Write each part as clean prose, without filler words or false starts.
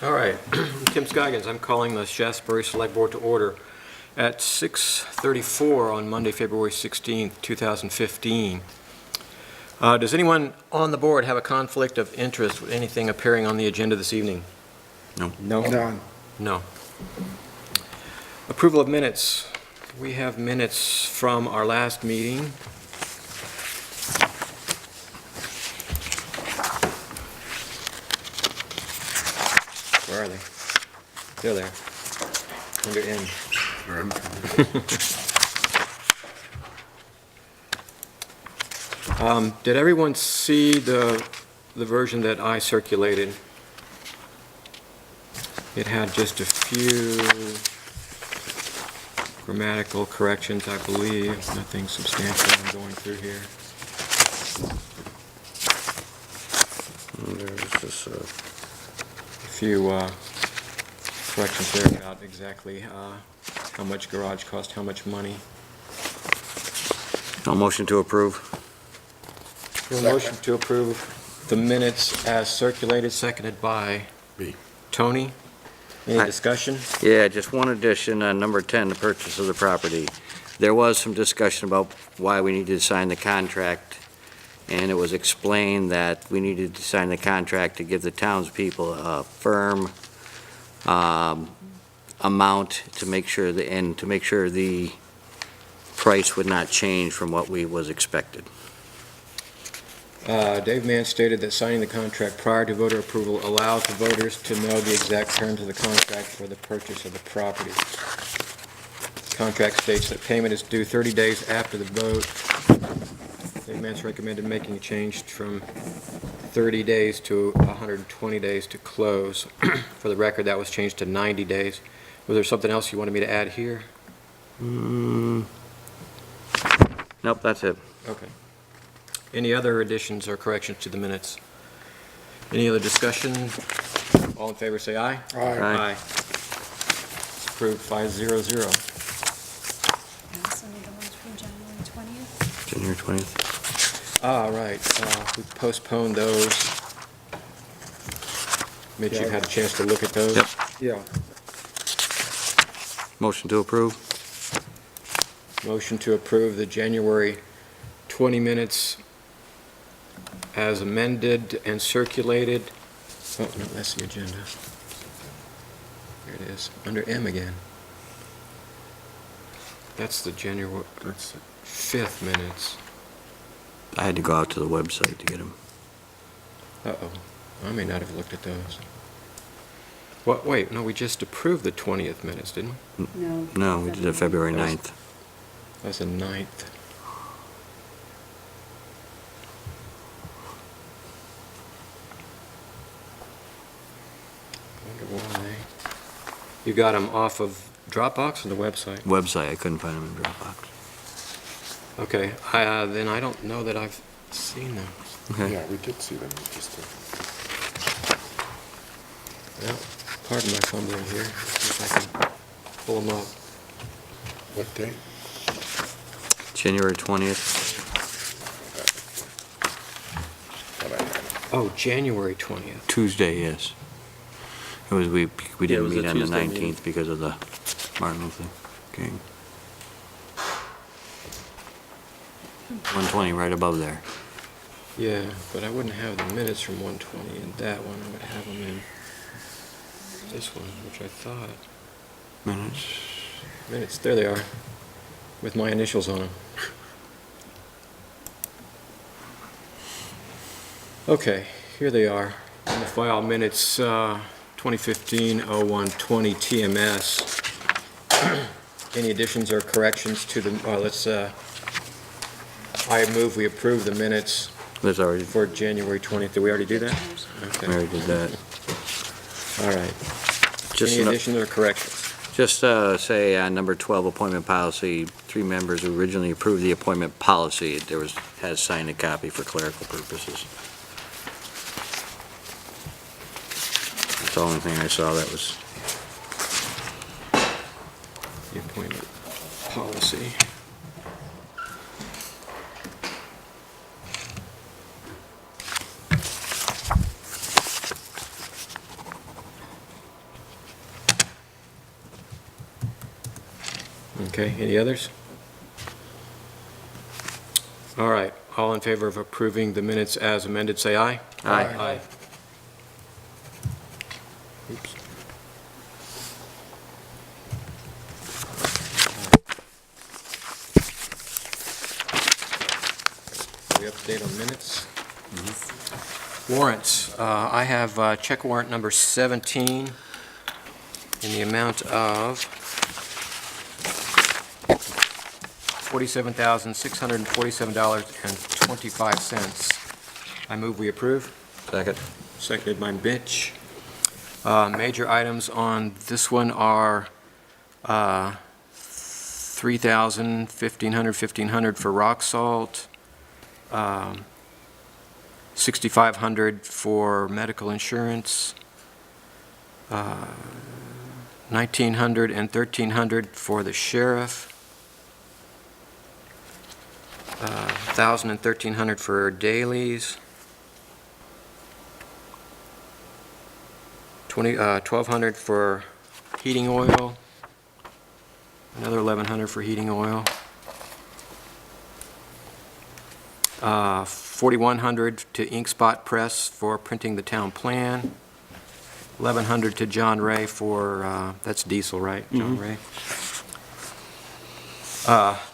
All right, Tim Scoggins, I'm calling the Shaftsbury Select Board to order at 6:34 on Monday, February 16th, 2015. Does anyone on the board have a conflict of interest with anything appearing on the agenda this evening? No. None. No. Approval of minutes. We have minutes from our last meeting. Where are they? They're there. Under N. Did everyone see the version that I circulated? It had just a few grammatical corrections, I believe. Nothing substantial I'm going through here. There's just A few corrections there about exactly how much garage cost, how much money. no motion to approve. A motion to approve the minutes as circulated, seconded by Me. Tony. Any Aye. discussion? Yeah, just one addition on number 10, the purchase of the property. There was some discussion about why we needed to sign the contract, and it was explained that we needed to sign the contract to give the townspeople a firm amount to make sure the price would not change from what was expected. Dave Mann stated that signing the contract prior to voter approval allows the voters to know the exact terms of the contract for the purchase of the property. Contract states that payment is due 30 days after the vote. Dave Mann's recommended making a change from 30 days to 120 days to close. For the record, that was changed to 90 days. Was there something else you wanted me to add here? Nope, that's it. Okay. Any other additions or corrections to the minutes? Any other discussion? All in favor, say aye. Aye. Aye. It's approved 5-0-0. I also need the ones from January 20th. January 20th. Right, we postponed those. Mitch, you've had a chance to look at those? Yep. Yeah. Motion to approve. Motion to approve the January 20 minutes as amended and circulated. Oh, no, that's the agenda. There it is, under M again. That's the that's the 5th minutes. I had to go out to the website to get them. Uh-oh, I may not have looked at those. What, wait, no, we just approved the 20th minutes, didn't we? No. No, we did it February That was- 9th. That's the 9th. Wonder why. You got them off of Dropbox or the website? Website, I couldn't find them in Dropbox. Okay, then I don't know that I've seen them. Okay. Yeah, we did see them. Just Well, pardon my fumbling here. See if I can pull them up. what day? January 20th. What I had. Oh, January 20th. Tuesday, yes. It was, we Yeah, it didn't was meet a on the Tuesday meeting. 19th because of the Martin Luther King. 120, right above there. Yeah, but I wouldn't have the minutes from 120 in that one. I would have them in this one, which I thought. Minutes, there they are, with my initials on them. Okay, here they are. In the file minutes, 2015-01-20 TMS. Any additions or corrections to the, I move we approve the minutes There's already, for January 20th. Did we already do that? we Okay, already did that. all right. Just Any no- additions or corrections? Just say on number 12, appointment policy, 3 members who originally approved the appointment policy, has signed a copy for clerical purposes. That's the only thing I saw that was, The appointment policy. Okay, any others? All right, all in favor of approving the minutes as amended, say aye. Aye. Oops. We update on minutes? Warrants. I have check warrant number 17 in the amount of $47,647.25. I move we approve. Second. Seconded by Mitch. Major items on this one are $3,000, $1,500 for rock salt, $6,500 for medical insurance, $1,900 and $1,300 for the sheriff, $1,000 and $1,300 for dailies, $1,200 for heating oil, another $1,100 for heating oil, $4,100 to Ink Spot Press for printing the town plan, $1,100 to John Ray for, that's diesel, right, John Ray?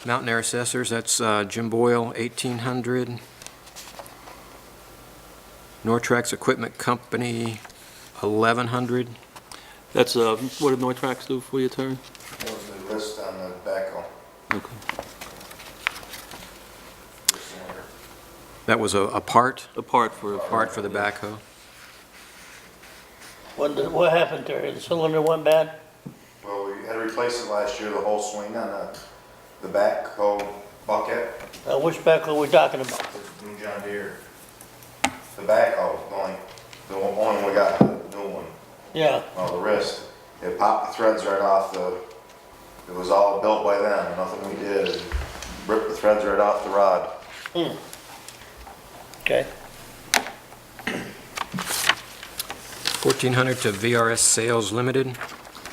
Mountain Air Assessors, that's Jim Boyle, $1,800. Nortrax Equipment Company, $1,100. That's, what did Nortrax do for you, Terry? That was the list on the backhoe. Okay. That was a part A part for. for the backhoe. What happened there? The cylinder went bad? Well, we had to replace it last year, the whole swing on the backhoe bucket, Which backhoe are we talking about? the new John Deere. The backhoe, the one we got, the new one, Yeah, the wrist. It popped the threads right off it was all built by them, nothing we did. Ripped the threads right off the rod. okay. $1,400 to VRS Sales Limited.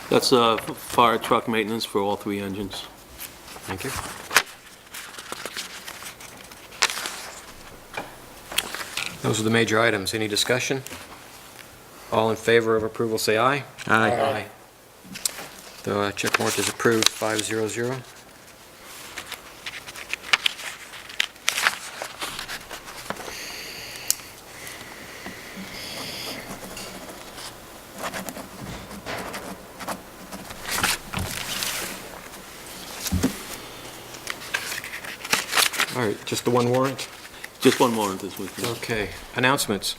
That's, fire truck maintenance for all three engines. Thank you. Those are the major items. Any discussion? All in favor of approval, say aye. Aye. The check warrant is approved, 500. All right, just the one warrant? Just one warrant this week. yes. Okay, announcements.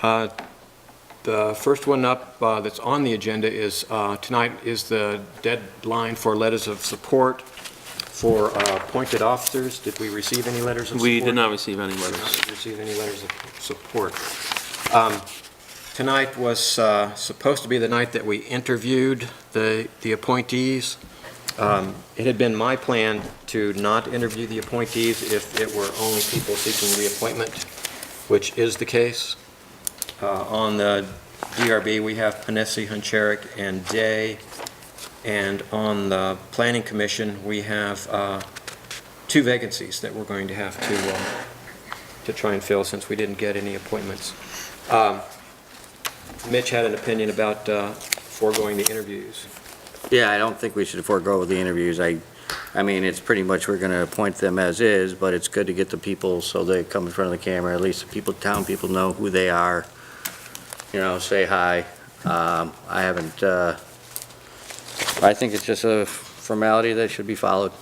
The first one up that's on the agenda is, tonight is the deadline for letters of support for appointed officers. Did we receive any letters of support? We did not receive any Did letters. not receive any letters of support. Tonight was supposed to be the night that we interviewed the appointees. It had been my plan to not interview the appointees if it were only people seeking reappointment, which is the case. On the DRB, we have Panesi, Huncherick, and Day. And on the Planning Commission, we have 2 vacancies that we're going to have to try and fill since we didn't get any appointments. Mitch had an opinion about foregoing the interviews. Yeah, I don't think we should forego the interviews. I mean, it's pretty much, we're gonna appoint them as is, but it's good to get the people so they come in front of the camera, at least the people, town people know who they are, say hi. I haven't, I think it's just a formality that should be followed.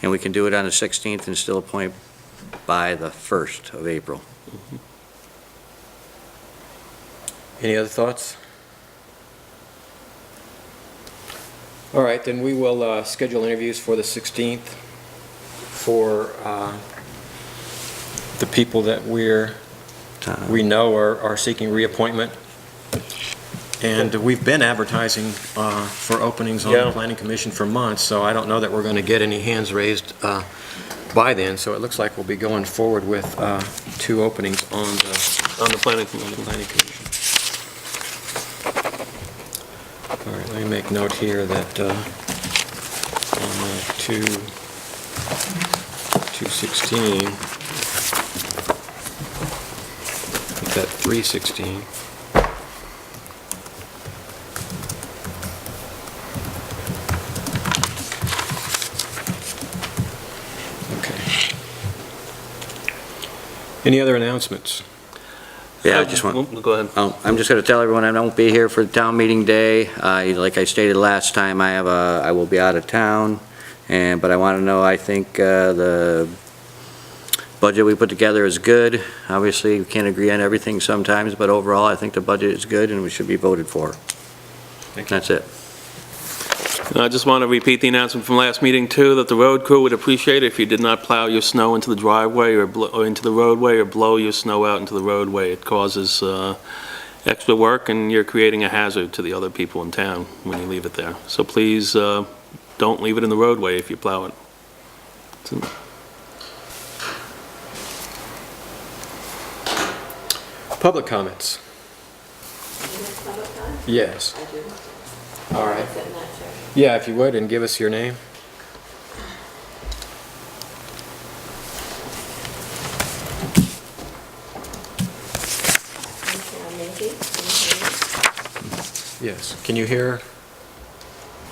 And we can do it on the 16th and still appoint by the 1st of April. Any other thoughts? All right, then we will schedule interviews for the 16th for the people that we know are seeking reappointment. And we've been advertising for openings on the Yeah. Planning Commission for months, so I don't know that we're going to get any hands raised by then. So it looks like we'll be going forward with 2 openings on the Planning Planning Commission. Commission. All right, let me make note here that to 216. Make that 316. Okay. Any other announcements? Yeah, I just want, Go ahead. I'm just going to tell everyone I won't be here for town meeting day. Like I stated last time, I will be out of town, but I want to know, I think the budget we put together is good. Obviously, we can't agree on everything sometimes, but overall, I think the budget is good and we should be voted for. Thank you. That's it. I just want to repeat the announcement from last meeting, too, that the road crew would appreciate it if you did not plow your snow into the driveway or into the roadway or blow your snow out into the roadway. It causes extra work, and you're creating a hazard to the other people in town when you leave it there. So please don't leave it in the roadway if you plow it. Public comments? Yes. I do. All right. Sit in that chair. Yeah, if you would, and give us your name. I'm Mindy. Can you hear me? Yes. Can you hear?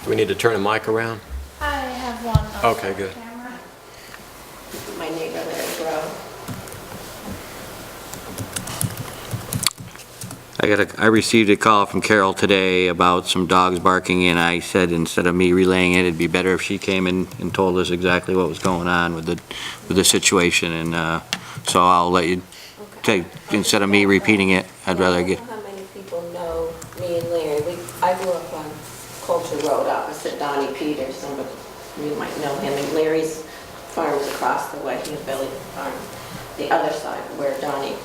Do we need to turn a mic around? I have one on Okay, good. camera. My neighbor Larry Grow. I received a call from Carol today about some dogs barking, and I said instead of me relaying it, it'd be better if she came in and told us exactly what was going on with the situation, and so I'll let you take, instead of me repeating it, I'd rather get. I don't know how many people know me and Larry. I grew up on Culture Road opposite Donnie Peters. Somebody, you might know him. And Larry's farm was across the way. He had Billy Farm, the other side where Donnie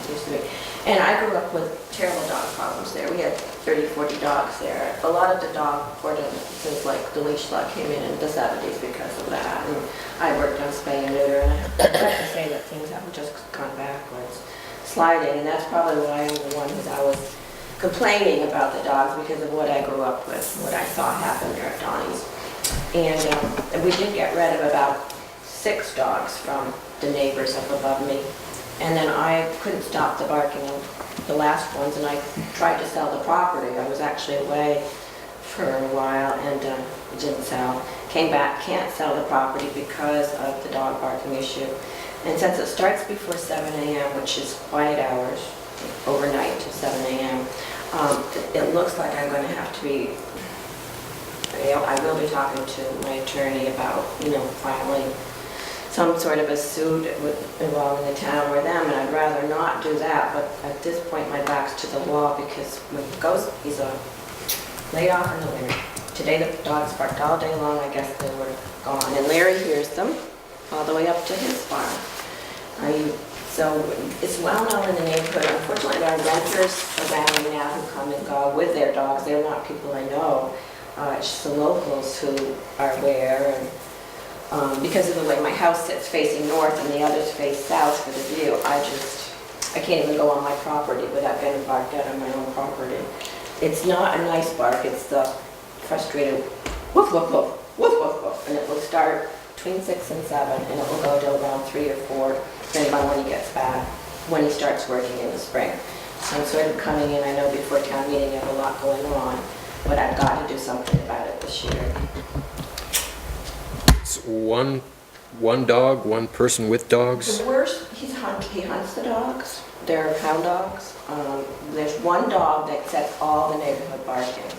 used to be. And I grew up with terrible dog problems there. We had 30, 40 dogs there. A lot of the dog ordinances, like the leash law, came in the 70s because of that. And I worked on spay and neuter, and I have to say that things haven't just gone backwards, sliding. And that's probably why I'm the one who's always complaining about the dogs, because of what I grew up with, what I saw happen there at Donnie's. And we did get rid of about 6 dogs from the neighbors up above me. And then I couldn't stop the barking of the last ones, and I tried to sell the property. I was actually away for a while and it didn't sell. Came back, can't sell the property because of the dog barking issue. And since it starts before 7 a.m., which is quiet hours, overnight till 7 a.m., it looks like I'm going to have to be, I will be talking to my attorney about, filing some sort of a suit involving the town or them, and I'd rather not do that, but at this point my back's to the wall, because when he goes, he's a layoff in the winter. Today the dogs barked all day long. I guess they were gone, and Larry hears them all the way up to his farm. So it's well known in the neighborhood. Unfortunately, there are renters around me now who come and go with their dogs. They're not people I know. It's just the locals who are aware, and because of the way my house sits facing north and the others face south for the view, I can't even go on my property without getting barked at on my own property. It's not a nice bark. It's the frustrated woof, woof, woof, woof, woof, woof, and it will start between 6 and 7, and it will go to around 3 or 4, depending on when he gets back, when he starts working in the spring. So I'm sort of coming in, I know before town meeting I have a lot going on, but I've got to do something about it this year. It's one dog, one person with dogs? The worst, he hunts the dogs. They're hound dogs. There's one dog that sets all the neighborhood barking.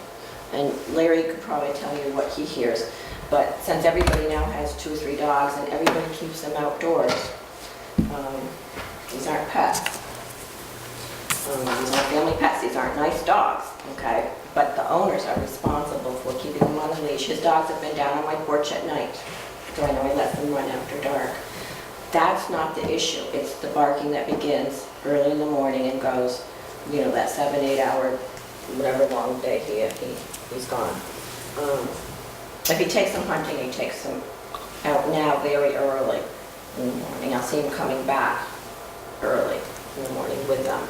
And Larry could probably tell you what he hears. But since everybody now has 2 or 3 dogs and everybody keeps them outdoors, these aren't pets. These aren't family pets. These aren't nice dogs, okay? But the owners are responsible for keeping them on the leash. His dogs have been down on my porch at night, so I know I let them run after dark. That's not the issue. It's the barking that begins early in the morning and goes, that 7, 8 hour, whatever long day he's gone. If he takes them hunting, he takes them out now very early in the morning. I'll see him coming back early in the morning with them.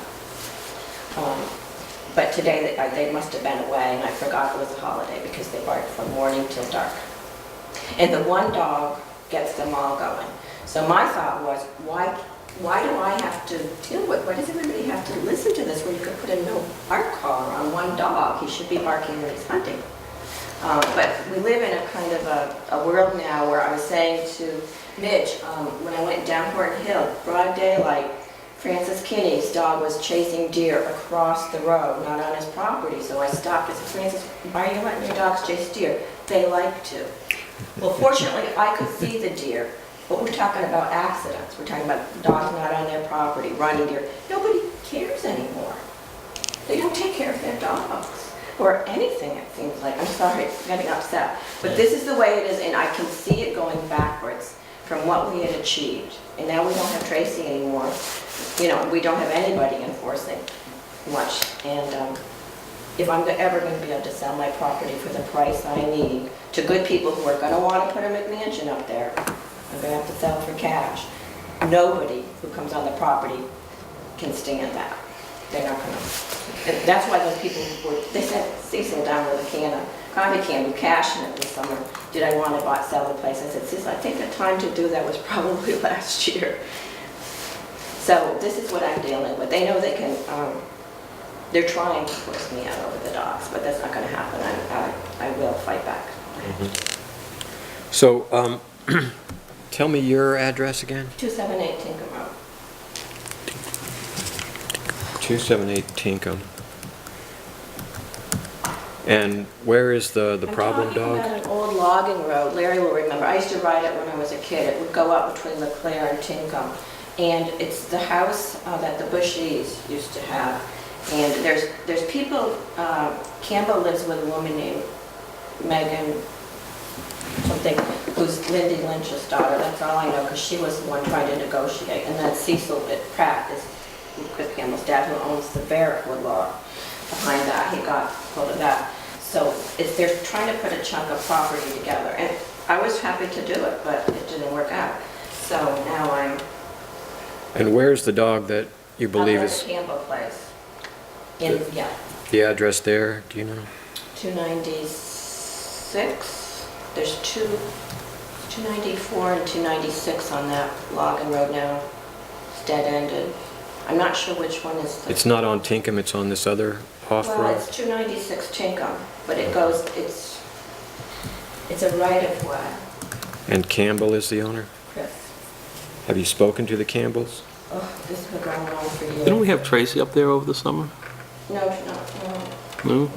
But today they must have been away, and I forgot it was a holiday because they barked from morning till dark. And the one dog gets them all going. So my thought was, why do I have to deal with, why does everybody have to listen to this when you could put a no bark collar on one dog? He should be barking when he's hunting. But we live in a kind of a world now where I was saying to Mitch, when I went down Horton Hill, broad daylight, Francis Kinney's dog was chasing deer across the road, not on his property. So I stopped and said, Francis, why are you letting your dogs chase deer? They like to. Well, fortunately, I could see the deer, but we're talking about accidents. We're talking about dogs not on their property, running deer. Nobody cares anymore. They don't take care of their dogs or anything, it seems like. I'm sorry, I'm getting upset. But this is the way it is, and I can see it going backwards from what we had achieved. And now we don't have Tracy anymore. You know, we don't have anybody enforcing much. And if I'm ever going to be able to sell my property for the price I need to good people who are going to want to put a McMansion up there, I'm going to have to sell for cash. Nobody who comes on the property can stand that. They're not going to. And that's why those people they sent Cecil down with a coffee can with cash in it this summer. Did I want to sell the place? I said, Cecil, I think the time to do that was probably last year. So this is what I'm dealing with. They know they can, they're trying to force me out over the dogs, but that's not going to happen. I will fight back. So, tell me your address again? 278 Tinkham Road. 278 Tinkham. And where is the problem I'm dog? talking about an old logging road. Larry will remember. I used to ride it when I was a kid. It would go up between LeClaire and Tinkham. And it's the house that the Bushies used to have. And there's people, Campbell lives with a woman named Megan something, who's Lindy Lynch's daughter. That's all I know, because she was the one trying to negotiate. And then Cecil Pratt is Chris Campbell's dad, who owns the Barrettwood lot behind that. He got hold of that. So they're trying to put a chunk of property together. And I was happy to do it, but it didn't work out. So now I'm And where's the dog that you believe up is at the Campbell place. Yeah, the address there? Do you know? 296. There's 294 and 296 on that logging road now. It's dead-ended. I'm not sure which one is the... It's not on Tinkham, it's on this other off Well, road? it's 296 Tinkham, but it goes, it's a right-of-way, And Campbell is the owner? Chris. Have you spoken to the Campbells? Oh, this has been going on for years. Didn't we have Tracy up there over the summer? No. No?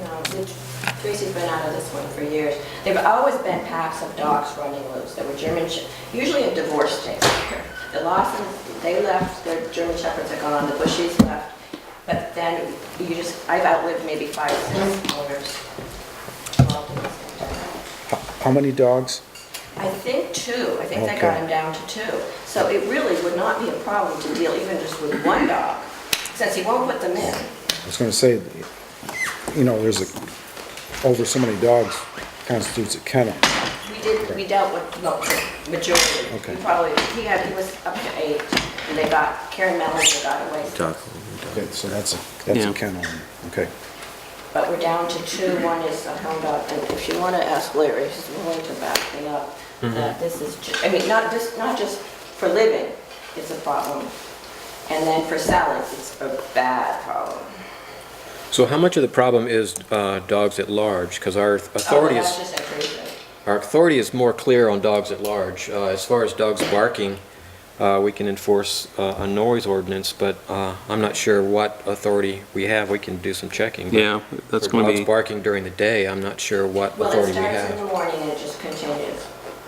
Tracy's been out of this one for years. There've always been packs of dogs running loose. There were German, usually a divorce takes care. The Lawsons, they left, their German Shepherds are gone, the Bushies left. But then I've outlived maybe 5, 6 owners. How many dogs? I think 2. I think they Okay. got him down to 2. So it really would not be a problem to deal even just with one dog, since he won't put them in. I was gonna say, you know, over so many dogs constitutes a kennel. We dealt with the majority. Okay. He was up to 8, and Karen Mellinger got away. Okay, so that's Yeah. a kennel, okay. But we're down to 2. One is a hound dog, and if you want to ask Larry, he's willing to back me up, that this is, I mean, not just for living, it's a problem. And then for selling, it's a bad problem. So how much of the problem is dogs at large? Because our authority that's is... just increasing. Our authority is more clear on dogs at large. As far as dogs barking, we can enforce a noise ordinance, but I'm not sure what authority we have. We can do some checking. but Yeah, that's for going to dogs be, barking during the day, I'm not sure what Well, it authority we starts in the have. morning and it just continues.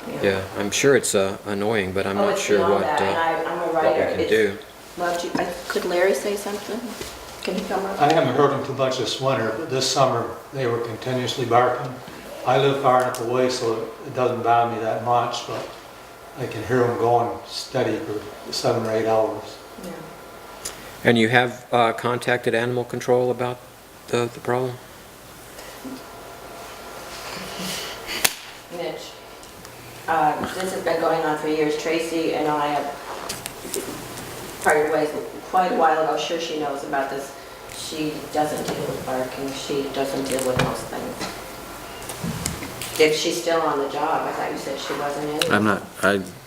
you know. Yeah, I'm sure it's annoying, but I'm Oh, not it's sure beyond what that, and I'm a what we writer. can It's- do. Well, could Larry say something? Can he come up? I haven't heard them too much this winter, but this summer they were continuously barking. I live far enough away so it doesn't bother me that much, but I can hear them going steady for 7 or 8 hours. Yeah. And you have contacted animal control about the problem? Mitch, this has been going on for years. Tracy and I have parted ways quite a while ago. Sure, she knows about this. She doesn't deal with barking. She doesn't deal with most things. If she's still on the job, I thought you said she wasn't in. I'm not,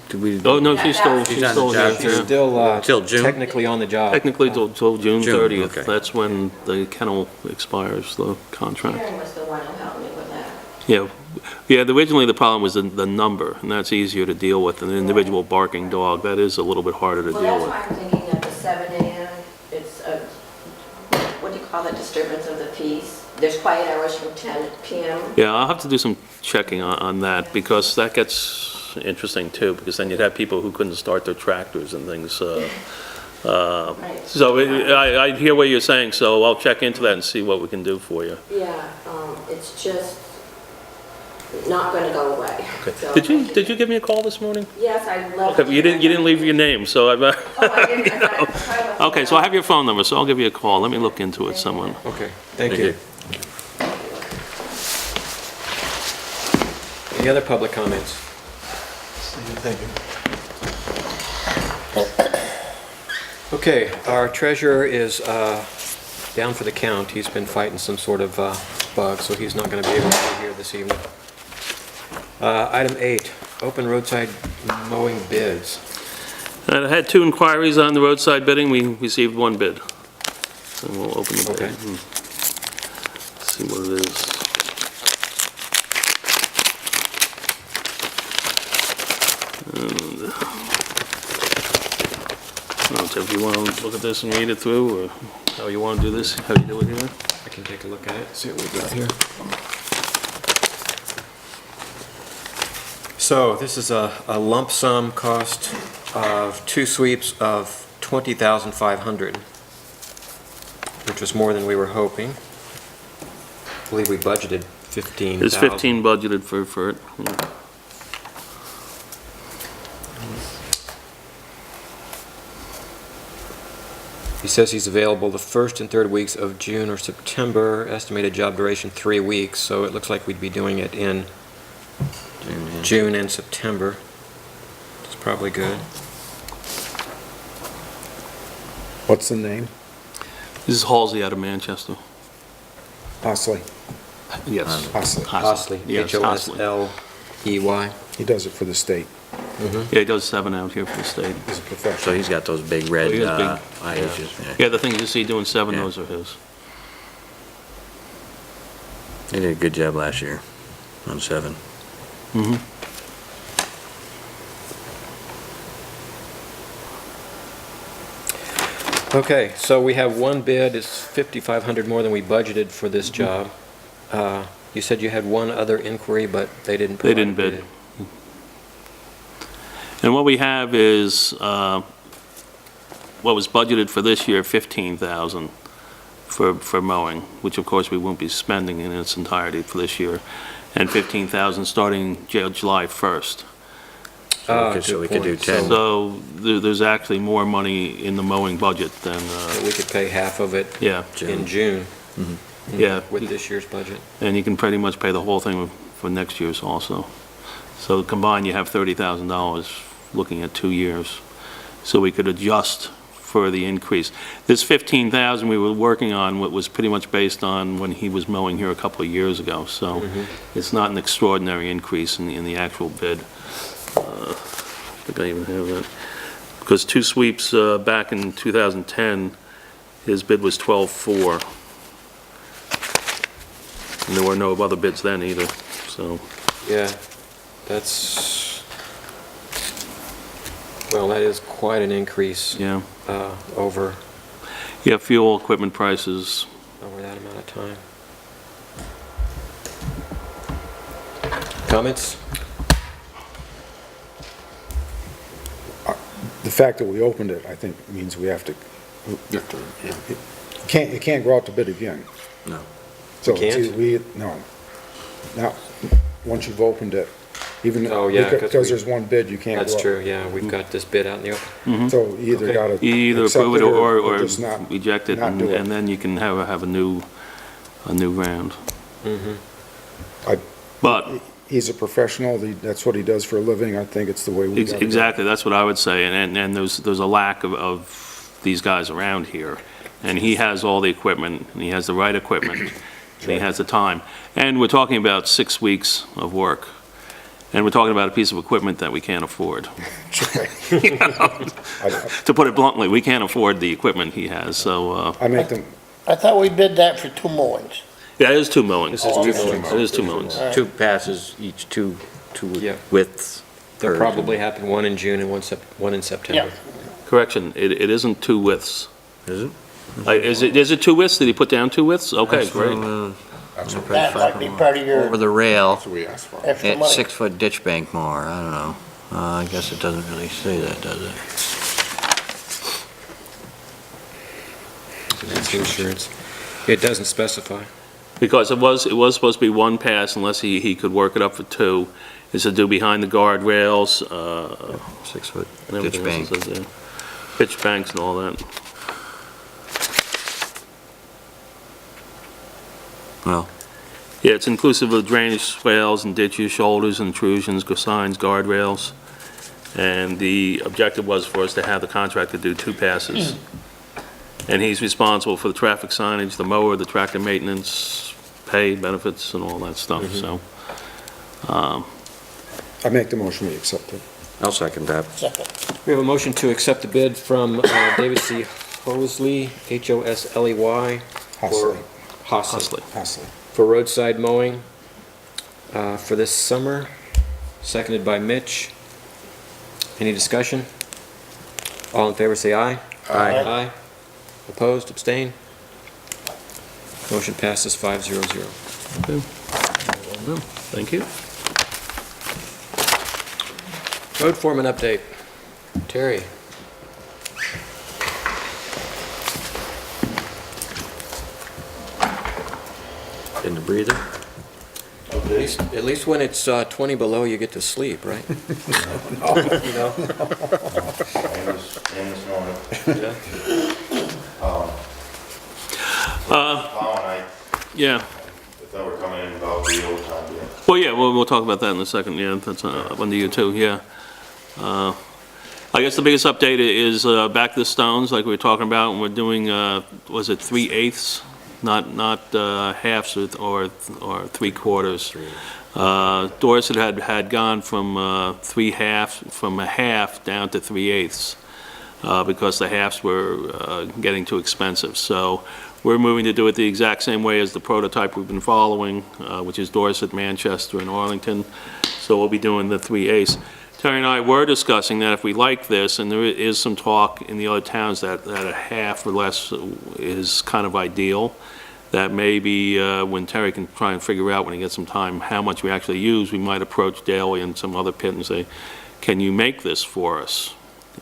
did we? Oh, no, she's still, She's she's on still the here. job, She's yeah. still Till June? technically on the job. Technically till June June, 30th. okay. That's when the kennel expires, the contract. Karen was the one who helped me with that. Yeah, yeah, originally the problem was the number, and that's easier to deal with than an individual barking dog. That is a little bit harder to Well, deal that's with. why I'm thinking of the 7 a.m. It's a, what do you call it, disturbance of the peace? There's quiet hours from 10 p.m. Yeah, I'll have to do some checking on that, because that gets interesting too, because then you'd have people who couldn't start their tractors and things. Right. So I hear what you're saying, so I'll check into that and see what we can do for you. Yeah, it's just not going to go away. So- Did you give me a call this morning? Yes, I love. Okay, you didn't leave your name, so I've, Oh, I didn't. I thought- okay, so I have your phone number, so I'll give you a call. Let me look into it, someone. Okay, thank Thank you. you. Any other public comments? Thank you. Okay, our treasurer is down for the count. He's been fighting some sort of bug, so he's not going to be able to be here this evening. Item 8, open roadside mowing bids. I had 2 inquiries on the roadside bidding. We received 1 bid. So we'll open the bid Okay. and see what it is. And, I don't know, if you want to look at this and read it through, or how you want to do this, how you do it here? I can take a look at it, see what we got here. So this is a lump sum cost of 2 sweeps of $20,500, which was more than we were hoping. I believe we budgeted $15,000. There's 15 budgeted for it. Yeah. He says he's available the 1st and 3rd weeks of June or September, estimated job duration 3 weeks, so it looks like we'd be doing it in June and September. It's probably good. What's the name? This is Halsey out of Manchester. Hosley. Yes. Hosley. Hosley, Yes, Hosley. H-O-S-L-E-Y. He does it for the state. Yeah, he does 7 out here for the state. He's a So professional. he's got those big red Oh, he is big. IHs. Yeah. Yeah, the things you see doing 7, Yeah. those are his. They did a good job last year on 7. Mm-hmm. Okay, so we have 1 bid, it's $5,500 more than we budgeted for this job. You said you had 1 other inquiry, but they didn't They provide a didn't bid. And what we have is, what was budgeted for this year, $15,000 for mowing, which of course we won't be spending in its entirety for this year, and $15,000 starting July 1st. So we could do good point. 10. So there's actually more money in the mowing budget than, So we could pay half of it yeah, in June. yeah. With this year's budget. And you can pretty much pay the whole thing for next year's also. So combined, you have $30,000 looking at 2 years. So we could adjust for the increase. This $15,000 we were working on was pretty much based on when he was mowing here a couple of years ago. So it's not an extraordinary increase in the actual bid. I think I even have that. Because 2 sweeps back in 2010, his bid was 12.4. And there were no other bids then either, so. Yeah, that's, well, that is quite an increase Yeah, over yeah, fuel, equipment prices. that amount of time. Comments? The fact that we opened it, I think, means we have to, it can't go out to bid again. No. So We can't? no. Now, once you've opened it, even, Oh, yeah, 'cause because we- there's 1 bid, you can't go out. That's true, yeah, we've got this bid out in the open. So you either Okay. gotta You either accept approve it or just not, reject it, not and do it. and then you can have a new round. I- But, he's a professional, that's what he does for a living, I think it's the way we gotta go. exactly, that's what I would say, and there's a lack of these guys around here. And he has all the equipment, and he has the right equipment, and he has the time. And we're talking about 6 weeks of work. And we're talking about a piece of equipment that we can't afford. You know? To put it bluntly, we can't afford the equipment he has, so, I make them, I thought we bid that for 2 mowings. yeah, it is 2 mowings. This is two It mowings. is 2 mowings. All right. 2 passes, each 2 Yeah. widths. There'll probably happen one in June and one in September. Correction, it isn't 2 widths. Is it? Is it 2 widths? Did he put down 2 widths? Okay, great. That might be part of Over your the rail, that's what we asked for. extra it's money. 6-foot ditch bank more, I don't know. I guess it doesn't really say that, does it? It's insurance. It doesn't specify. Because it was supposed to be 1 pass unless he could work it up for 2. It's to do behind the guardrails, 6-foot and ditch everything bank. else it says there. Pitch banks and all that. Well, Yeah, it's inclusive of drainage swales and ditches, shoulders, intrusions, signs, guardrails. And the objective was for us to have the contractor do 2 passes. And he's responsible for the traffic signage, the mower, the tractor maintenance, pay, benefits, and all that stuff, so. I make the motion, we accept it. I'll second that. Second. We have a motion to accept the bid from David C. Hosley, Hosley. Hustling, Hustling. hustling. For roadside mowing for this summer, seconded by Mitch. Any discussion? All in favor, say aye. Aye. Aye. Opposed, abstain? Motion passes 500. Thank you. Road foreman update. Terry? In the breather? At least when it's 20 below, you get to sleep, right? Famous moment. Plowing, Yeah. I thought we were coming in about the overtime, yeah. Well, yeah, we'll talk about that in a second, yeah, that's under you too, yeah. I guess the biggest update is back to the stones, like we were talking about, and we're doing, was it 3/8? Not halves or 3/4. Dorset had gone from a half down to 3/8 because the halves were getting too expensive. So we're moving to do it the exact same way as the prototype we've been following, which is Dorset, Manchester, and Arlington. So we'll be doing the 3/8. Terry and I were discussing that if we like this, and there is some talk in the other towns that a half or less is kind of ideal, that maybe when Terry can try and figure out when he gets some time how much we actually use, we might approach Daley and some other pit and say, can you make this for us?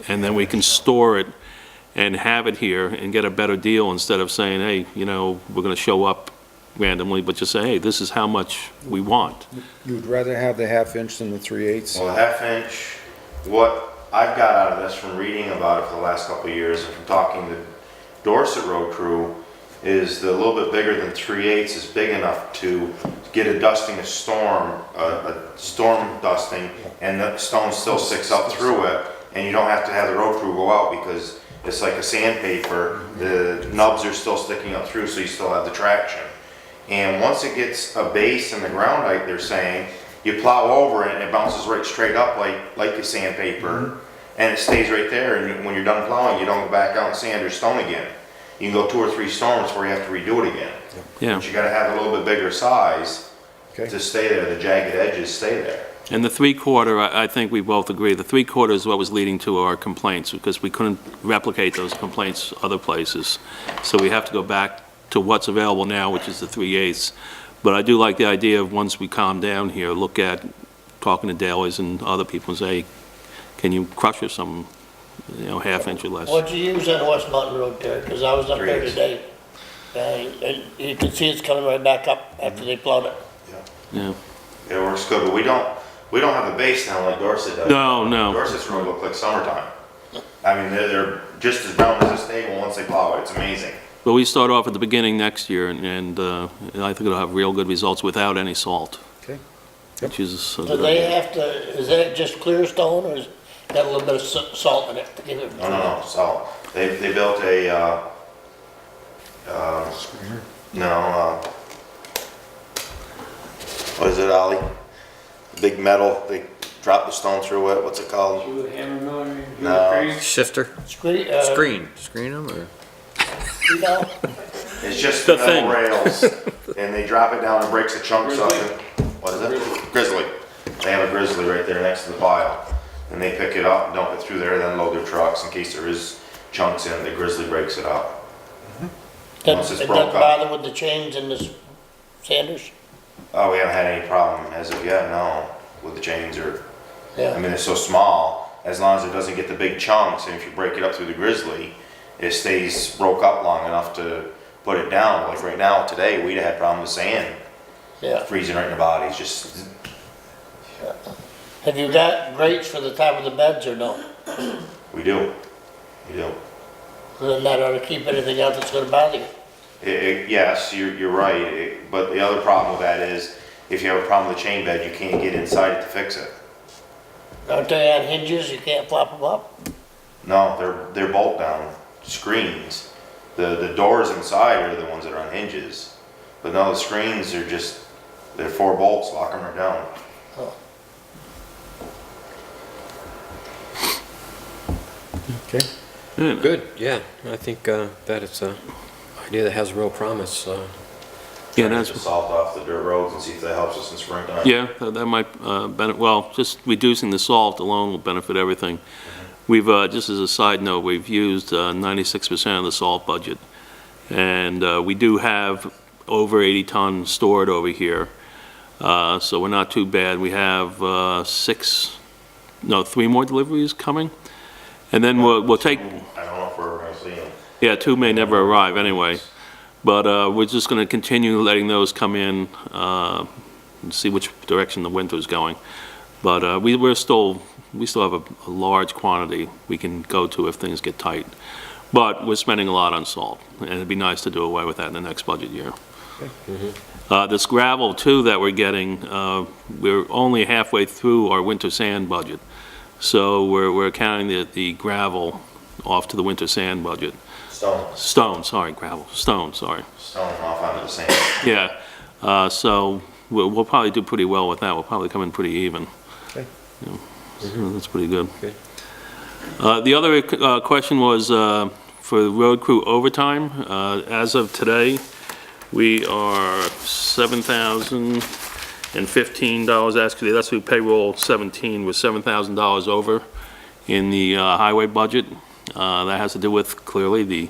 And then we can store it and have it here and get a better deal instead of saying, hey, you know, we're going to show up randomly, but just say, hey, this is how much we want. You'd rather have the 1/2 inch than the 3/8? Well, the 1/2 inch, what I've got out of this from reading about it for the last couple of years and from talking to Dorset Road Crew is the little bit bigger than 3/8 is big enough to get a dusting, a storm dusting, and the stone still sticks up through it, and you don't have to have the road crew go out because it's like a sandpaper, the nubs are still sticking up through, so you still have the traction. And once it gets a base in the ground, like they're saying, you plow over it and it bounces right straight up like a sandpaper, and it stays right there, and when you're done plowing, you don't go back out and sand or stone again. You can go 2 or 3 storms before you have to redo it again. Yeah. But you gotta have a little bit bigger size Okay. to stay there, the jagged edges stay there. And the 3/4, I think we both agree, the 3/4 is what was leading to our complaints, because we couldn't replicate those complaints other places. So we have to go back to what's available now, which is the 3/8. But I do like the idea of, once we calm down here, look at talking to Daley's and other people and say, can you crush us some, 1/2 inch or less? What'd you use on West Mountain Road there? Because I was up there 3/8. today. And you can see it's coming right back up after they plowed it. Yeah. It works good, but we don't have a base down like Dorset does. No. Dorset's road look like summertime. I mean, they're just as down as this table once they plow it, it's amazing. But we start off at the beginning next year, and I think it'll have real good results without any salt. Okay. Which is a Do good they idea. have to, is that just clear stone or is got a little bit of salt in it to give it? No, so, they built a, what is it, Ollie? Big metal, they drop the stone through it, what's it called? No. Shifter? Screen, Screen them, or? you know, It's just The metal thing. rails, and they drop it down and breaks the chunks off it. What is it? Grizzly. They have a grizzly right there next to the pile, and they pick it up, dump it through there, then load their trucks in case there is chunks in it. The grizzly breaks it up. Once it's it broke doesn't up. bother with the chains and the sanders? Oh, we haven't had any problem as of yet, no, with the chains or, I Yeah, mean, it's so small, as long as it doesn't get the big chunks, and if you break it up through the grizzly, it stays broke up long enough to put it down. Like right now, today, we'd had problem with sand yeah. freezing right in the bodies, just, Have you got grates for the top of the beds or no? we do. We do. Then that ought to keep anything out that's gonna bother you. Yes, you're right, but the other problem with that is, if you have a problem with the chain bed, you can't get inside it to fix it. Aren't they on hinges, you can't flop them up? No, they're bolt down screens. The doors inside are the ones that are on hinges. But no, the screens are just, they're 4 bolts, lock them right down. Okay. Good, yeah, I think that it's an idea that has real promise. Yeah, Get that's, the salt off the dirt roads and see if that helps us in springtime. yeah, that might benefit, well, just reducing the salt alone will benefit everything. We've, just as a side note, we've used 96% of the salt budget. And we do have over 80 tons stored over here. So we're not too bad. We have 3 more deliveries coming. And then we'll take, I don't know if we're gonna see them. yeah, 2 may never arrive anyway. But we're just going to continue letting those come in and see which direction the winter's going. But we still have a large quantity we can go to if things get tight. But we're spending a lot on salt, and it'd be nice to do away with that in the next budget year. This gravel too that we're getting, we're only halfway through our winter sand budget. So we're counting the gravel off to the winter sand budget. Stone, sorry, gravel, stone, sorry. Stone off onto the sand. Yeah, so we'll probably do pretty well with that. We'll probably come in pretty even. Okay. You know, so that's pretty good. Good. The other question was for the road crew overtime. As of today, we are $7,015. Actually, that's through payroll 17. We're $7,000 over in the highway budget. That has to do with, clearly, the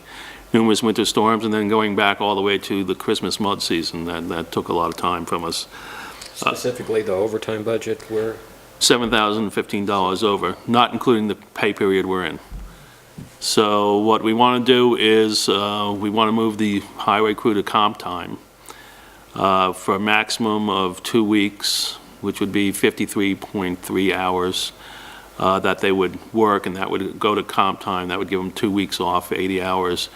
numerous winter storms and then going back all the way to the Christmas mud season. That took a lot of time from us. Specifically, the overtime budget, where? $7,015 over, not including the pay period we're in. So what we want to do is we want to move the highway crew to comp time for a maximum of 2 weeks, which would be 53.3 hours that they would work, and that would go to comp time. That would give them 2 weeks off, 80 hours,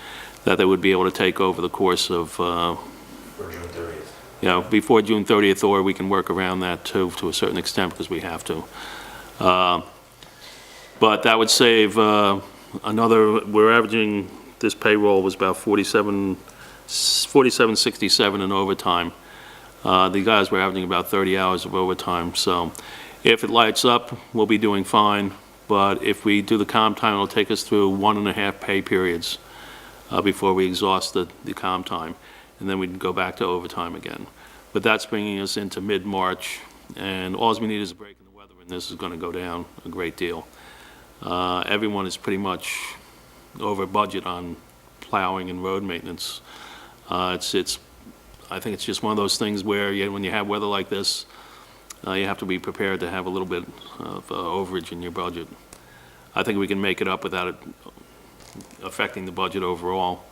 that they would be able to take over the course of, For June 30th. you know, before June 30th, or we can work around that too, to a certain extent, because we have to. But that would save we're averaging, this payroll was about 47.67 in overtime. The guys were averaging about 30 hours of overtime, so if it lights up, we'll be doing fine. But if we do the comp time, it'll take us through 1.5 pay periods before we exhaust the comp time, and then we'd go back to overtime again. But that's bringing us into mid-March, and all we need is a break in the weather, and this is going to go down a great deal. Everyone is pretty much over budget on plowing and road maintenance. I think it's just one of those things where when you have weather like this, you have to be prepared to have a little bit of overage in your budget. I think we can make it up without it affecting the budget overall.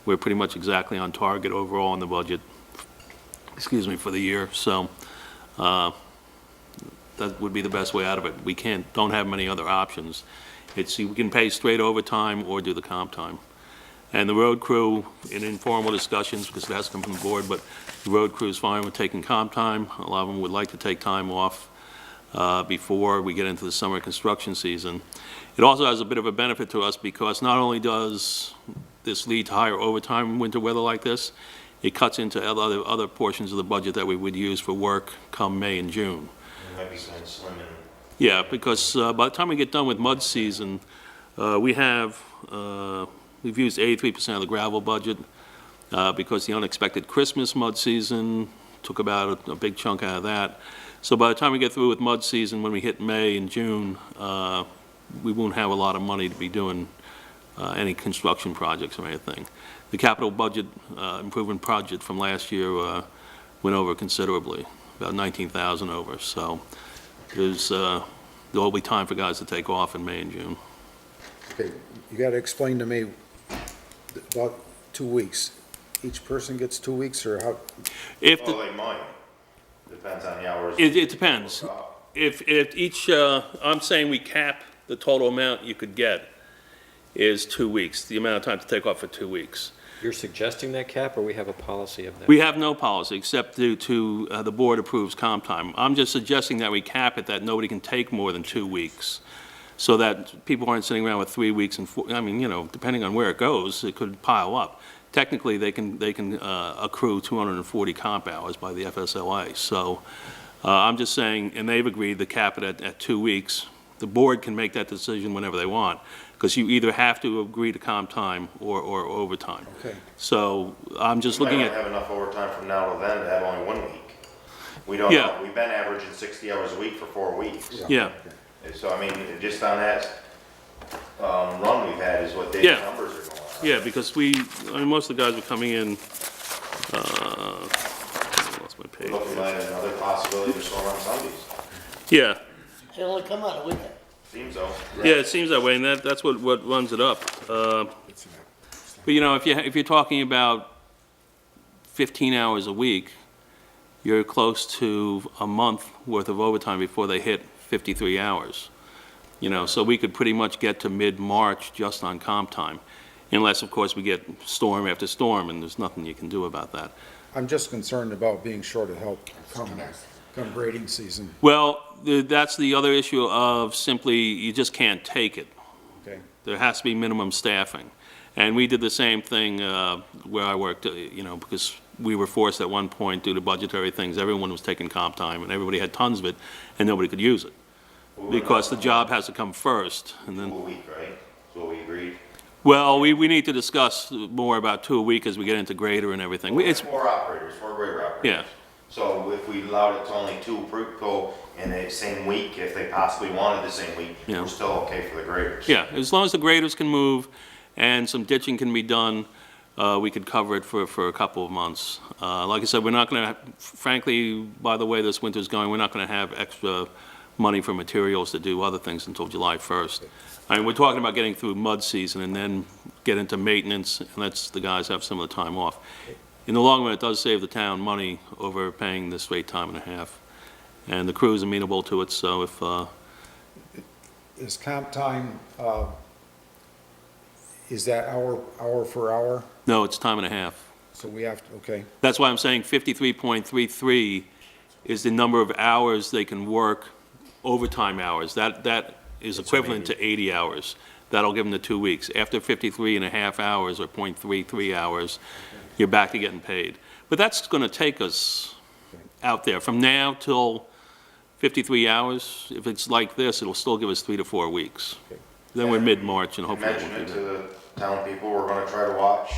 We're pretty much exactly on target overall in the budget, for the year. So that would be the best way out of it. We don't have many other options. We can pay straight overtime or do the comp time. And the road crew, in informal discussions, because it has to come from the board, but the road crew is fine with taking comp time. A lot of them would like to take time off before we get into the summer construction season. It also has a bit of a benefit to us because not only does this lead to higher overtime in winter weather like this, it cuts into other portions of the budget that we would use for work come May and June. It might be something slim and. Yeah, because by the time we get done with mud season, we've used 83% of the gravel budget because the unexpected Christmas mud season took about a big chunk out of that. So by the time we get through with mud season, when we hit May and June, we won't have a lot of money to be doing any construction projects or anything. The capital budget, improvement project from last year went over considerably, about 19,000 over. So there'll be time for guys to take off in May and June. Okay, you gotta explain to me about 2 weeks. Each person gets 2 weeks, or how? If Well, they might. Depends on the hours. It depends. If each, I'm saying we cap the total amount you could get is 2 weeks, the amount of time to take off for 2 weeks. You're suggesting that cap, or we have a policy of that? We have no policy except to the board approves comp time. I'm just suggesting that we cap it, that nobody can take more than 2 weeks, so that people aren't sitting around with 3 weeks and I mean, depending on where it goes, it could pile up. Technically, they can accrue 240 comp hours by the FSLA. So I'm just saying, and they've agreed to cap it at 2 weeks. The board can make that decision whenever they want, because you either have to agree to comp time or overtime. Okay. So I'm just We looking might at, not have enough overtime from now to then to have only 1 week. We don't Yeah. know. We've been averaging 60 hours a week for 4 weeks. yeah, So, I mean, just on that run we've had is what the Yeah. numbers are going on. yeah, because most of the guys are coming in, I lost my page. Looking at another possibility of storm on Sundays. Yeah, They only come on a weekend. Seems so. yeah, it seems that way, and that's what runs it up. But if you're talking about 15 hours a week, you're close to a month worth of overtime before they hit 53 hours. So we could pretty much get to mid-March just on comp time, unless, of course, we get storm after storm, and there's nothing you can do about that. I'm just concerned about being short of help come grading season, Well, that's the other issue of simply, you just can't take it. okay? There has to be minimum staffing. And we did the same thing where I worked, because we were forced at one point due to budgetary things, everyone was taking comp time, and everybody had tons of it, and nobody could use it, because the job has to come first, and 2 a then, week, right? That's what we agreed. well, we need to discuss more about 2 a week as we get into grader and everything. We had It's, 4 operators, 4 grader operators. yeah, So if we allowed it to only 2 go in the same week, if they possibly wanted the same week, Yeah. we're still okay for the graders. yeah, as long as the graders can move and some ditching can be done, we could cover it for a couple of months. Like I said, we're not going to, frankly, by the way this winter's going, we're not going to have extra money for materials to do other things until July 1st. I mean, we're talking about getting through mud season and then get into maintenance and let the guys have some of the time off. In the long run, it does save the town money over paying this straight time and a half. And the crew's amenable to it, so if, Is comp time, is that hour for hour? no, it's time and a half. So we have to, okay, That's why I'm saying 53.33 is the number of hours they can work, overtime hours. That is equivalent to 80 hours. That'll give them the 2 weeks. After 53 and a half hours, or .33 hours, you're back to getting paid. But that's going to take us out there. From now till 53 hours, if it's like this, it'll still give us 3 to 4 weeks. Then we're mid-March, and hopefully Mention we'll it do to that. the town people, we're gonna try to watch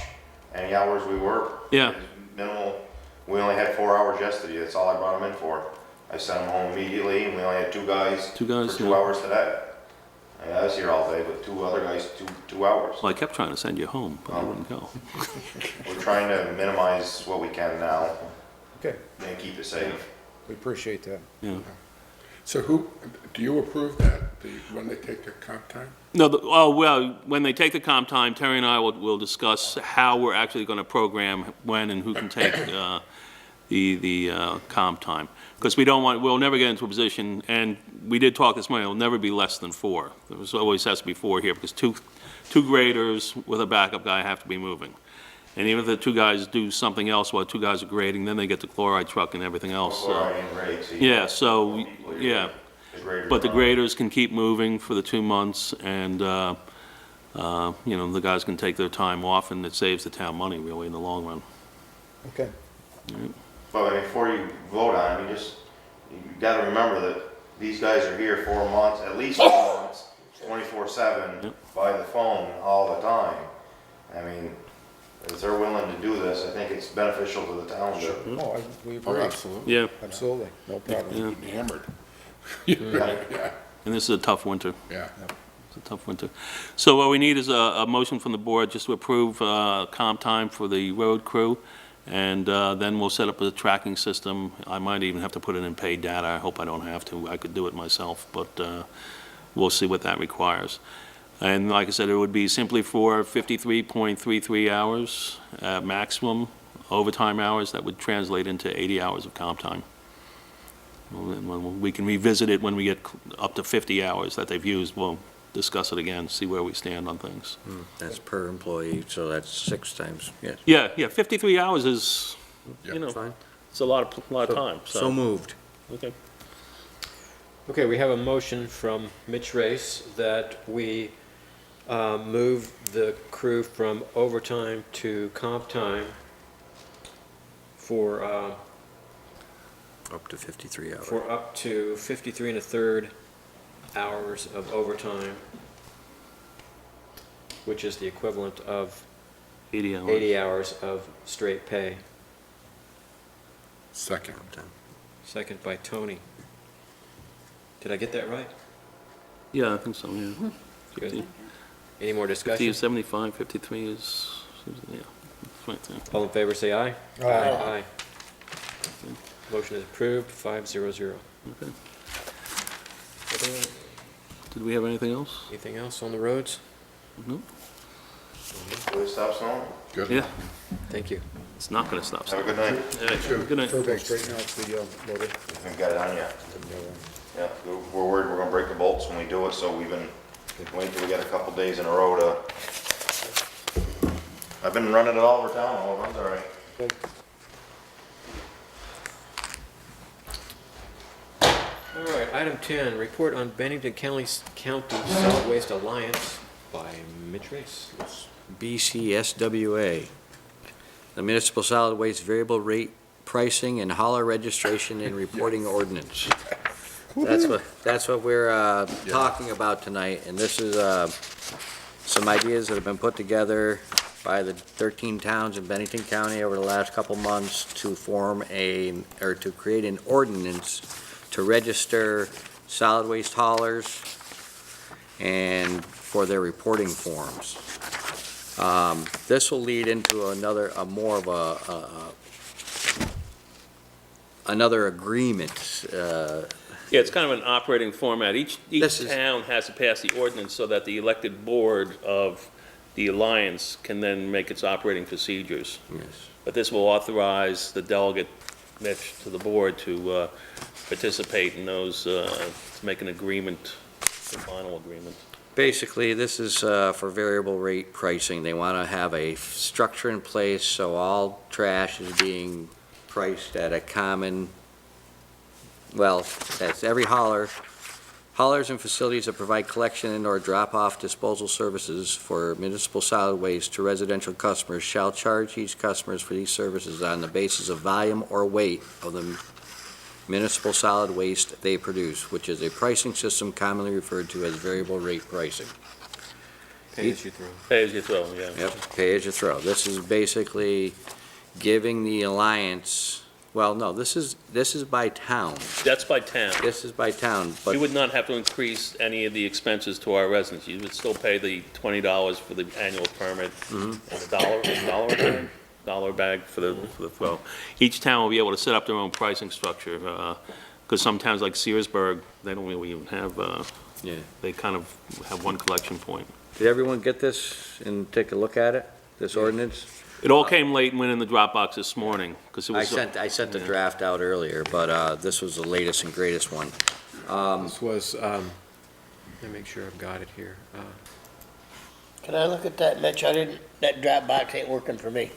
any hours we work. Yeah. It's minimal, we only had 4 hours yesterday, that's all I brought them in for. I sent them home immediately, and we only had 2 guys. Two guys, For 2 yeah. hours today. I was here all day, but 2 other guys, 2 hours. Well, I kept trying to send you home, but you wouldn't go. We're trying to minimize what we can now, okay, and keep it safe. we appreciate that. Yeah. So do you approve that, when they take their comp time? No, well, when they take the comp time, Terry and I will discuss how we're actually going to program when and who can take the comp time. Because we'll never get into a position, and we did talk this morning, it'll never be less than 4. There always has to be 4 here, because two graders with a backup guy have to be moving. And even if the 2 guys do something else while 2 guys are grading, then they get the chloride truck and everything else. so- Chloride and grade, so you Yeah, know so, what people are yeah. doing. The graders But the are- graders can keep moving for the 2 months, and, the guys can take their time off, and it saves the town money, really, in the long run. Okay. But I mean, before you vote on it, you gotta remember that these guys are here 4 months, at least 4 months, 24/7, by the phone all the time. I mean, if they're willing to do this, I think it's beneficial to the township. Oh, we Oh, agree. absolutely. Yeah, Absolutely, no problem. yeah. Hammered. Yeah, And this is a tough winter. yeah. It's a tough winter. So what we need is a motion from the board just to approve comp time for the road crew, and then we'll set up a tracking system. I might even have to put it in paid data. I hope I don't have to. I could do it myself, but we'll see what that requires. And like I said, it would be simply for 53.33 hours maximum overtime hours. That would translate into 80 hours of comp time. We can revisit it when we get up to 50 hours that they've used. We'll discuss it again, see where we stand on things. That's per employee, so that's 6 times, yes. Yeah, 53 hours is, you know, Fine. it's a lot of time, So moved. okay. Okay, we have a motion from Mitch Race that we move the crew from overtime to comp time for Up to 53 hours. for up to 53 1/3 hours of overtime, which is the equivalent of 80 hours. 80 hours of straight pay. Second. Second by Tony. Did I get that right? Yeah, I think so, yeah. Good. Any more 50 discussion? is 75, 53 is, yeah, it's right there. All in favor, say aye. Aye. Aye. Motion is approved, 500. Okay. Did we have anything else? Anything else on the roads? No? Will it stop snowing? Good. Yeah, Thank you. it's not gonna stop. Have a good night. All right, good night. Perfect, straighten out the loader. Haven't got it on yet. Yeah, we're worried we're gonna break the bolts when we do it, so we've been waiting till we get a couple days in a row to. I've been running it all over town, all runs all right. Okay. All right, item 10, report on Bennington County Solid Waste Alliance by Mitch Race. BCSWA, the Municipal Solid Waste Variable Rate Pricing and Hauler Registration and Reporting Ordinance. That's what we're talking about tonight, and this is some ideas that have been put together by the 13 towns in Bennington County over the last couple months to to create an ordinance to register solid waste haulers and for their reporting forms. This will lead into another agreement. Yeah, it's kind of an operating format. Each This is- town has to pass the ordinance so that the elected board of the alliance can then make its operating procedures. Yes. But this will authorize the delegate, Mitch, to the board to participate in those, to make an agreement, the final agreement. Basically, this is for variable rate pricing. They want to have a structure in place so all trash is being priced at a common, well, that's every hauler. Haulers and facilities that provide collection and/or drop-off disposal services for municipal solid waste to residential customers shall charge these customers for these services on the basis of volume or weight of the municipal solid waste they produce, which is a pricing system commonly referred to as variable rate pricing. Pay as you throw. Pay as you throw, yeah. Yep, pay as you throw. This is basically giving the alliance, well, no, this is by town. That's by town. This is by town, We but would not have to increase any of the expenses to our residents. You would still pay the $20 for the annual permit and $1 a bag for the throw. Each town will be able to set up their own pricing structure, because some towns like Searsburg, they don't really even have, yeah. they kind of have one collection point. Did everyone get this and take a look at it, this ordinance? It all came late and went in the Dropbox this morning, because it I was. sent the draft out earlier, but this was the latest and greatest one. This was, let me make sure I've got it here. Can I look at that, Mitch? That drop box ain't working for me.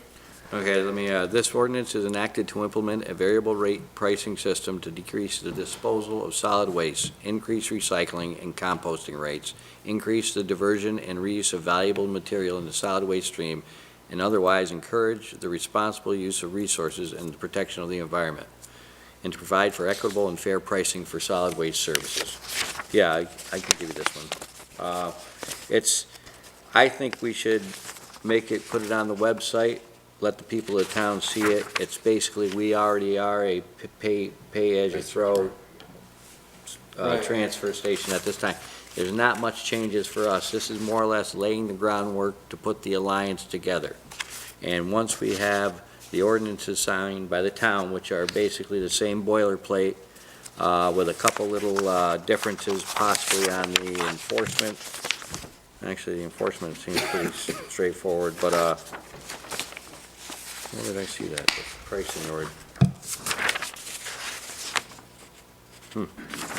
Okay, this ordinance is enacted to implement a variable rate pricing system to decrease the disposal of solid waste, increase recycling and composting rates, increase the diversion and reuse of valuable material in the solid waste stream, and otherwise encourage the responsible use of resources and the protection of the environment, and to provide for equitable and fair pricing for solid waste services. Yeah, I can give you this one. I think we should put it on the website, let the people of town see it. It's basically, we already are a pay-as-you-throw transfer station at this time. There's not much changes for us. This is more or less laying the groundwork to put the alliance together. And once we have the ordinances signed by the town, which are basically the same boilerplate, with a couple little differences possibly on the enforcement. Actually, the enforcement seems pretty straightforward, but where did I see that? The pricing order.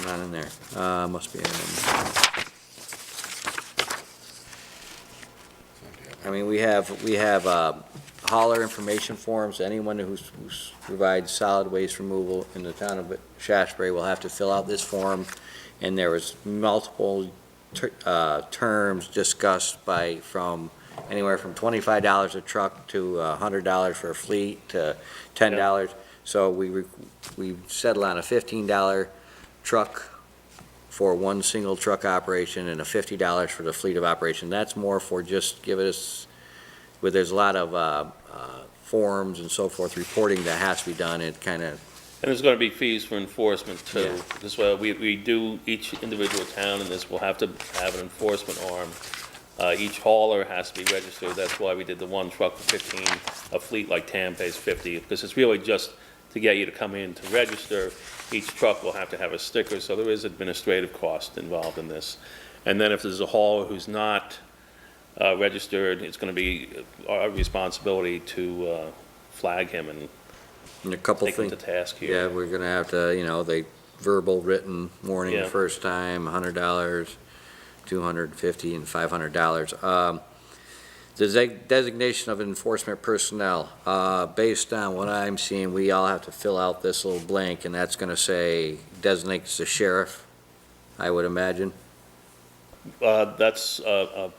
Not in there. Must be in. I mean, we have hauler information forms. Anyone who provides solid waste removal in the town of Shaftsbury will have to fill out this form, and there was multiple terms discussed from anywhere from $25 a truck to $100 for a fleet to $10. So we settled on a $15 truck for one single truck operation and a $50 for the fleet of operation. That's more for just give us, where there's a lot of forms and so forth, reporting that has to be done. It kind of. And there's going to be fees for enforcement too. Yeah. This way, we do each individual town, and this will have to have an enforcement arm. Each hauler has to be registered. That's why we did the one truck for 15. A fleet like TAM pays 50, because it's really just to get you to come in to register. Each truck will have to have a sticker, so there is administrative cost involved in this. And then if there's a hauler who's not registered, it's going to be our responsibility to flag him and a couple take him things. to task here. Yeah, we're gonna have to, they verbal written warning the Yeah. first time, $100, $250, and $500. The designation of enforcement personnel, based on what I'm seeing, we all have to fill out this little blank, and that's gonna say designates the sheriff, I would imagine, That's a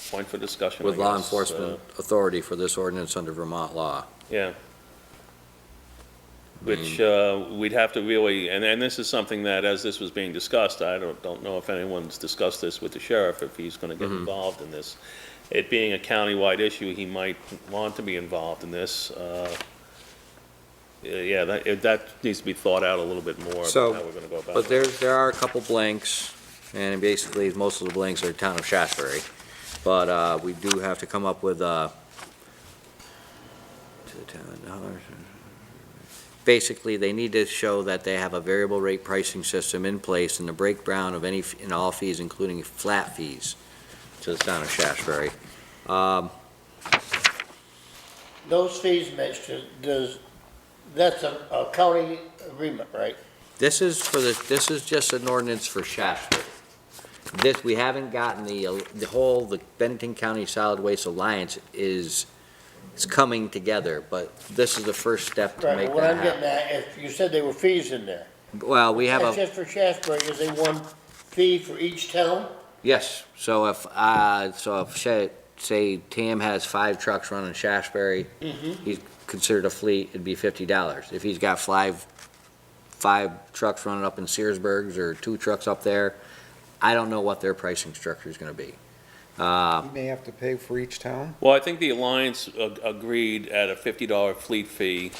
point for discussion, with I law guess. enforcement authority for this ordinance under Vermont law. Yeah. Which we'd have to really, and this is something that, as this was being discussed, I don't know if anyone's discussed this with the sheriff, if he's gonna get involved in this. It being a countywide issue, he might want to be involved in this. Yeah, that needs to be thought out a little bit more So, about how we're gonna go about But it. there are a couple blanks, and basically, most of the blanks are town of Shaftsbury. But we do have to come up with, to the town, basically, they need to show that they have a variable rate pricing system in place and the breakdown of any, in all fees, including flat fees, to the town of Shaftsbury. Those fees, Mr., that's a county agreement, right? This is just an ordinance for Shaftsbury. We haven't gotten the Bennington County Solid Waste Alliance is coming together, but this is the first step to Right, make but what that I'm getting happen. at, if you said there were fees in there. Well, we have That's a, just for Shaftsbury, is there one fee for each town? yes, so if say Tam has 5 trucks running Shaftsbury, he's considered a fleet, it'd be $50. If he's got five trucks running up in Searsburg's or 2 trucks up there, I don't know what their pricing structure is gonna be. You may have to pay for each town? Well, I think the Alliance agreed at a $50 fleet fee,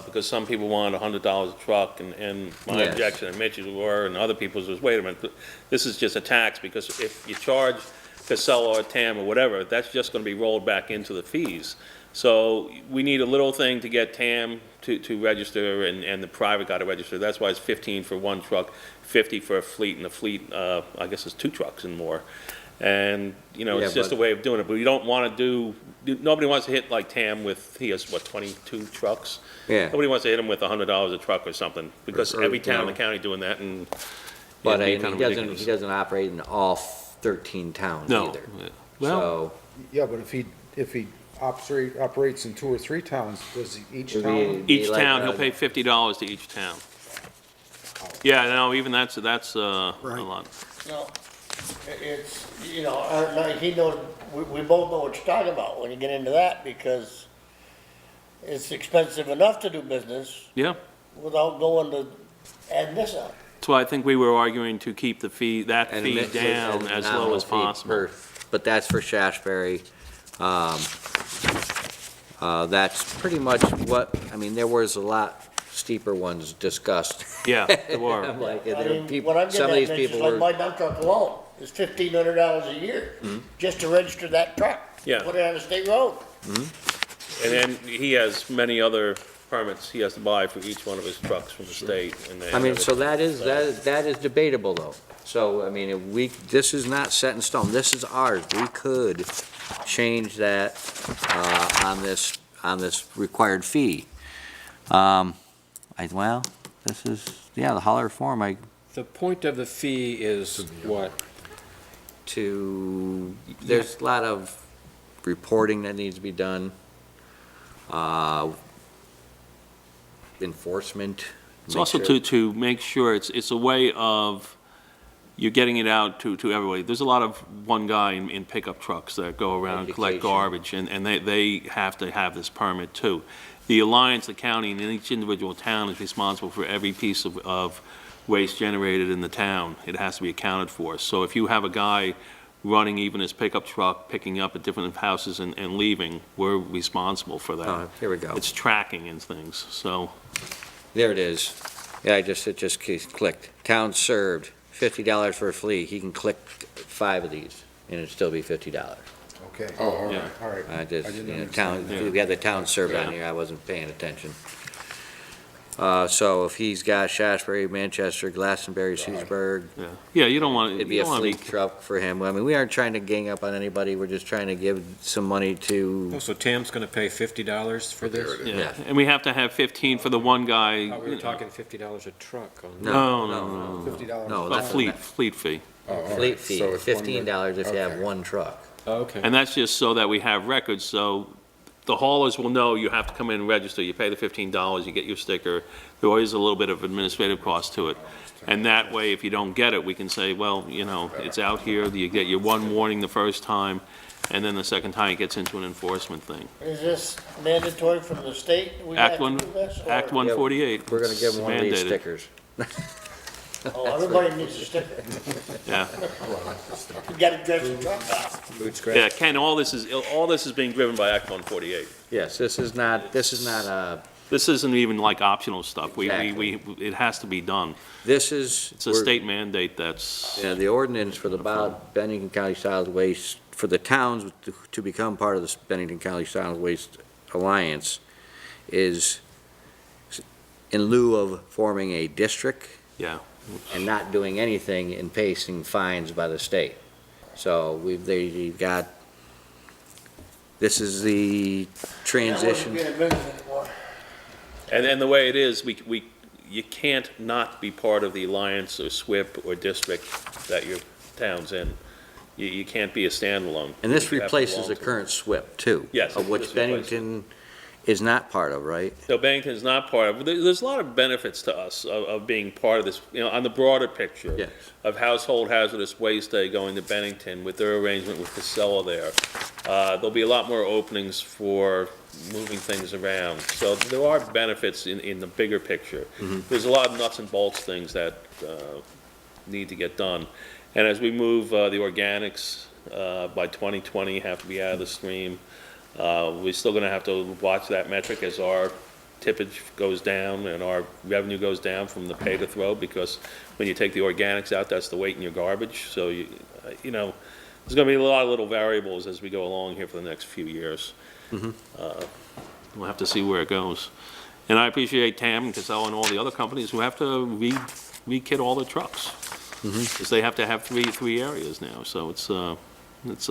because some people wanted $100 a truck, and my Yes. objection, and Mitch's were, and other people's was, wait a minute, this is just a tax, because if you charge Casella or TAM or whatever, that's just gonna be rolled back into the fees. So we need a little thing to get TAM to register, and the private guy to register. That's why it's 15 for one truck, 50 for a fleet, and the fleet, I guess it's 2 trucks and more. And, Yeah, it's just a but- way of doing it, but you don't want to nobody wants to hit like TAM with, he has, 22 trucks? Yeah, Nobody wants to hit him with $100 a truck or something, because Or, every town in you the know. county doing that, and but it'd be he kind of doesn't, ridiculous. he doesn't operate in all 13 towns No. either. Well, So, Yeah, but if he operates in 2 or 3 towns, does each It'd town? be each like, town, he'll pay $50 to each town. Yeah, no, even that's a Right. lot. No, It's, you know, he knows, we both know what you're talking about when you get into that, because it's expensive enough to do business Yeah. without going to add this on. That's why I think we were arguing to keep the fee, that And fee admit- down and as nominal low as fee possible. But that's for Shaftsbury. That's pretty much what, I mean, there was a lot steeper ones discussed. Yeah, there were. I'm like, I there were mean, people, what I'm some of getting these at, Mitch, is people like were, my dump truck alone is $1,500 a year, just to register that truck. Yeah. Put it on a state road. And then he has many other permits he has to buy for each one of his trucks from the state. And they- I mean, so that is debatable though. So, I mean, this is not set in stone, this is ours. We could change that, on this required fee. Well, this is, yeah, the holler form, The point of the fee is what? there's a lot of reporting that needs to be done. Enforcement. It's make also sure- to make sure it's a way of, you're getting it out to everybody. There's a lot of one guy in pickup trucks that go around and collect Education. garbage, and they have to have this permit too. The Alliance, the county, and each individual town is responsible for every piece of waste generated in the town. It has to be accounted for. So if you have a guy running even his pickup truck, picking up at different houses and leaving, we're responsible for that. Here we go. It's tracking and things, so. There it is. Yeah, it just clicked. Town served, $50 for a flea. He can click 5 of these, and it'd still be $50. Okay, Oh, all Yeah. right. all right. I just, I didn't you know, understand town, that. we had the town served on here, I wasn't paying attention. So if he's got Shasbury, Manchester, Glastonbury, Searsburg, Yeah, you don't want, it'd you be a don't want to fleet truck for him. I mean, we aren't trying to gang up on anybody, we're just trying to give some money to, Oh, so Tam's gonna pay $50 for There this? it is. Yeah, and we have to have 15 for the one guy. I thought we were talking $50 a truck on. No. $50. No, A that's fleet fee. Oh, all right. fleet fee, So it's one $15 if you have okay. one truck. Okay. And that's just so that we have records, so the haulers will know you have to come in and register. You pay the $15, you get your sticker. There always is a little bit of administrative cost to it. And that way, if you don't get it, we can say, well, you know, it's out here, you get your one warning the first time, and then the second time it gets into an enforcement thing. Is this mandatory from the state? We have Act to one, do this, or- Act 148. We're gonna give him one of these It's mandated. stickers. Oh, everybody needs a sticker. Yeah, You gotta dress the truck up. Food scratch? yeah, Ken, all this is being driven by Act 148. Yes, this is not This isn't even like optional stuff. It has to be done. this is. It's a state mandate that's, Yeah, the ordinance for the Bennington County Solid Waste, for the towns to become part of the Bennington County Solid Waste Alliance is in lieu of forming a district yeah. and not doing anything and facing fines by the state. So they've got, this is the transition. That wouldn't be in business anymore. And the way it is, you can't not be part of the alliance or SWIP or district that your town's in. You can't be a standalone. And this You have to replaces belong the to it. current SWIP too. Yes, Of which this replaces- Bennington is not part of, right? No, Bennington's not part of it. There's a lot of benefits to us of being part of this, you know, on the broader picture. Yes. Of Household Hazardous Waste Day going to Bennington with their arrangement with Casella there. There'll be a lot more openings for moving things around. So there are benefits in the bigger picture. There's a lot of nuts and bolts things that need to get done. And as we move the organics by 2020 have to be out of the stream. We're still gonna have to watch that metric as our tippage goes down and our revenue goes down from the pay to throw, because when you take the organics out, that's the weight in your garbage. So you know, there's gonna be a lot of little variables as we go along here for the next few years. We'll have to see where it goes. And I appreciate Tam and Casella and all the other companies who have to re-kit all their trucks. Because they have to have three areas now, so it's a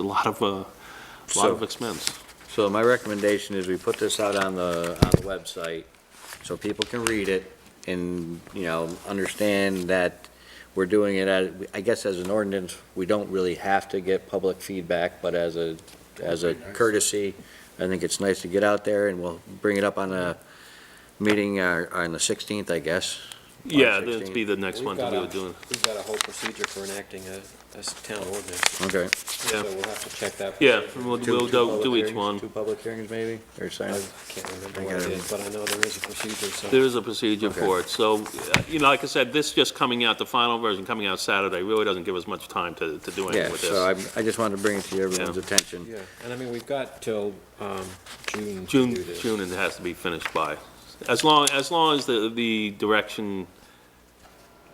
lot of expense. So my recommendation is we put this out on the website so people can read it and, you know, understand that we're doing it I guess as an ordinance, we don't really have to get public feedback, but as a courtesy, I think it's nice to get out there, and we'll bring it up on a meeting on the 16th, I guess, Yeah, 16th. that'd be the next one that we were doing. We've got a whole procedure for enacting a town ordinance, Okay. so we'll have to check that. Yeah, procedure. we'll Two do public each hearings, one. 2 public hearings maybe, or sign I it? can't remember I what got it it. is, but I know there is a procedure, so. There is a procedure Okay. for it, so, like I said, this just coming out, the final version coming out Saturday, really doesn't give us much time to do anything Yeah, with so this. I just wanted to bring it to everyone's Yeah. attention. Yeah, and I mean, we've got till June to June, do this. June it has to be finished by. As long as the direction,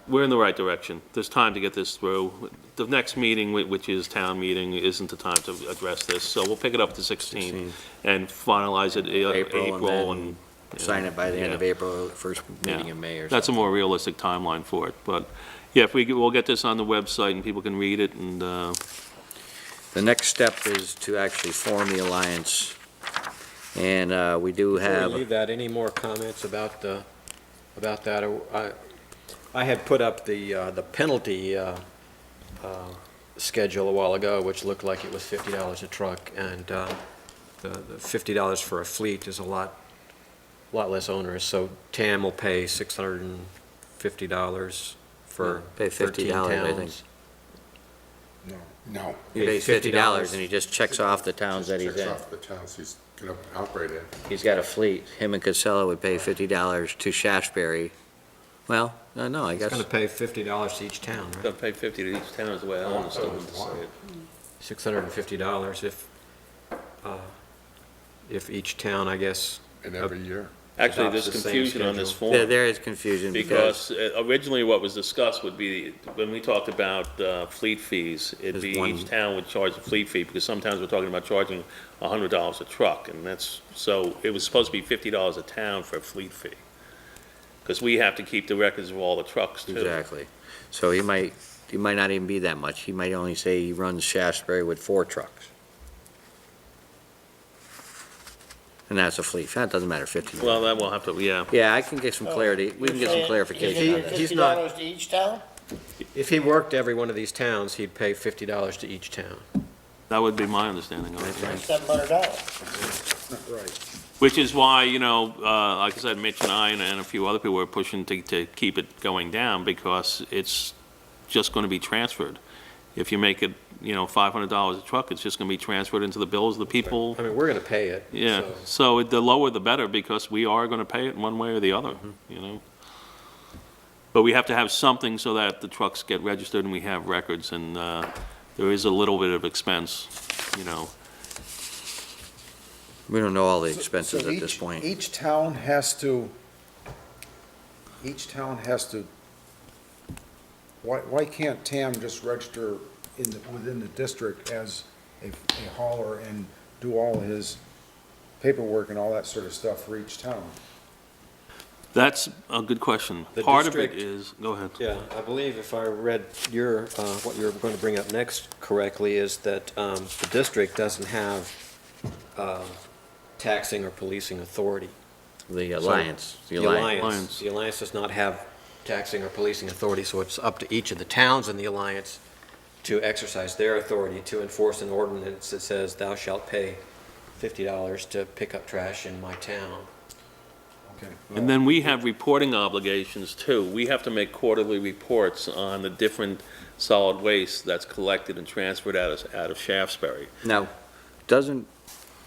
we're in the right direction. There's time to get this through. The next meeting, which is town meeting, isn't the time to address this, so we'll pick it up to 16 and finalize it April and. Sign it by the end of Yeah. April, first meeting Yeah. in May or That's a something. more realistic timeline for it, but, yeah, if we'll get this on the website and people can read it, and, The next step is to actually form the alliance. And we do Before we have, leave that, any more comments about that? I had put up the penalty schedule a while ago, which looked like it was $50 a truck, and the $50 for a fleet is a lot less onerous, so TAM will pay $650 for pay 13 $50, I think. towns. No. he pays $50 and he just checks off the towns that he's Checks in. off the towns he's gonna operate in. He's got a fleet. Him and Casella would pay $50 to Shaftsbury. Well, no, I It's guess, going to pay $50 to each town, right? Gotta pay 50 to each town is the way I understood them to say it. $650 if each town, I guess. And every year. Actually, Adopts there's the same confusion on this schedule. form. there is confusion because Because originally what was discussed would be, when we talked about fleet fees, it'd There's be one- each town would charge a fleet fee, because sometimes we're talking about charging $100 a truck, and that's, so it was supposed to be $50 a town for a fleet fee. Because we have to keep the records of all the trucks too. exactly. So he might not even be that much. He might only say he runs Shaftsbury with 4 trucks. And that's a fleet. That doesn't matter, 50. Well, that will have to, yeah. Yeah, I can get some clarity. We can get some clarification on that. He's not- $50 to each town? If he worked every one of these towns, he'd pay $50 to each town. That would be my understanding of it. $700. Right. Which is why, like I said, Mitch and I and a few other people were pushing to keep it going down, because it's just going to be transferred. If you make it, $500 a truck, it's just going to be transferred into the bills of the people. I mean, we're going to pay it. Yeah, so- so the lower the better, because we are going to pay it in one way or the other, But we have to have something so that the trucks get registered and we have records, and there is a little bit of expense, We don't know all the So expenses at this each- point. Each town has to, why can't TAM just register within the district as a hauler and do all his paperwork and all that sort of stuff for each town? That's a good question. The Part of it district- is, go ahead. Yeah, I believe if I read what you're going to bring up next correctly, is that the district doesn't have taxing or policing authority. The alliance, The alliance does not have taxing or policing authority, so it's up to each of the towns in the alliance to exercise their authority to enforce an ordinance that says thou shalt pay $50 to pick up trash in my town. Okay. And then we have reporting obligations too. We have to make quarterly reports on the different solid waste that's collected and transferred out of Shaftsbury. Now,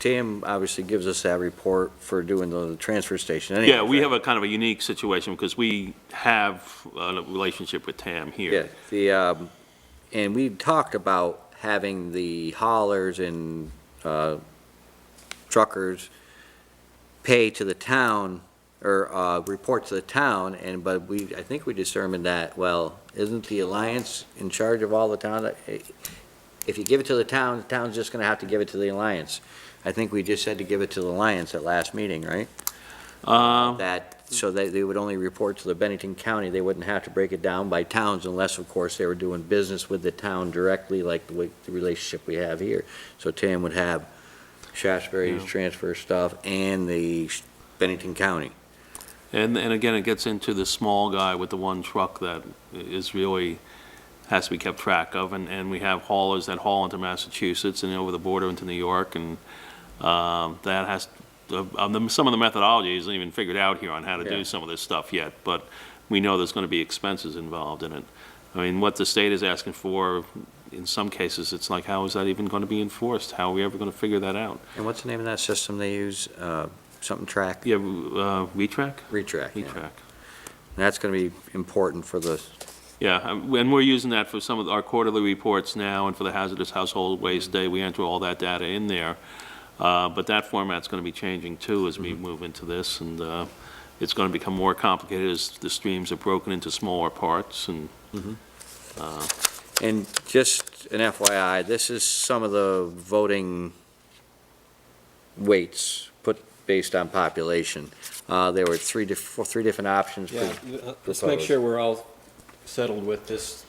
TAM obviously gives us that report for doing the transfer station anyway. Yeah, we have a kind of a unique situation, because we have a relationship with TAM here. Yeah, and we talked about having the haulers and truckers pay to the town, or report to the town, but I think we determined that, well, isn't the alliance in charge of all the town? If you give it to the town's just gonna have to give it to the alliance. I think we just had to give it to the alliance at last meeting, right? So they would only report to the Bennington County. They wouldn't have to break it down by towns unless, of course, they were doing business with the town directly, like the relationship we have here. So TAM would have Shaftsbury's transfer stuff and the Bennington County. And again, it gets into the small guy with the one truck that has to be kept track of, and we have haulers that haul into Massachusetts and over the border into New York, and that has, some of the methodology isn't even figured out here on how to do some of this stuff yet, but we know there's going to be expenses involved in it. I mean, what the state is asking for, in some cases, it's like, how is that even going to be enforced? How are we ever going to figure that out? And what's the name of that system they use? Something track? Yeah, retrack? Retrack. Yeah. Retrack. That's going to be important for the, Yeah, and we're using that for some of our quarterly reports now, and for the Hazardous Household Waste Day, we enter all that data in there. But that format's going to be changing too as we move into this, and it's going to become more complicated as the streams are broken into smaller parts, and and just an FYI, this is some of the voting weights put based on population. There were three different options. Yeah, let's make sure we're all settled with this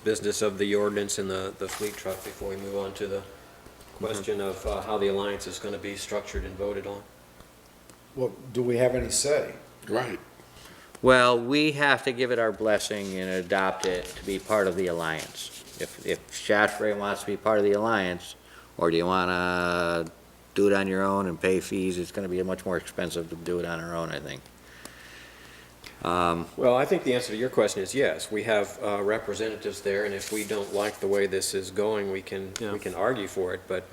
business of the ordinance and the fleet truck before we move on to the question of how the alliance is going to be structured and voted on. Well, do we have any say? Right. Well, we have to give it our blessing and adopt it to be part of the alliance. If Shaftsbury wants to be part of the alliance, or do you want to do it on your own and pay fees, it's going to be much more expensive to do it on our own, I think. Well, I think the answer to your question is yes. We have representatives there, and if we don't like the way this is going, we can argue for it, but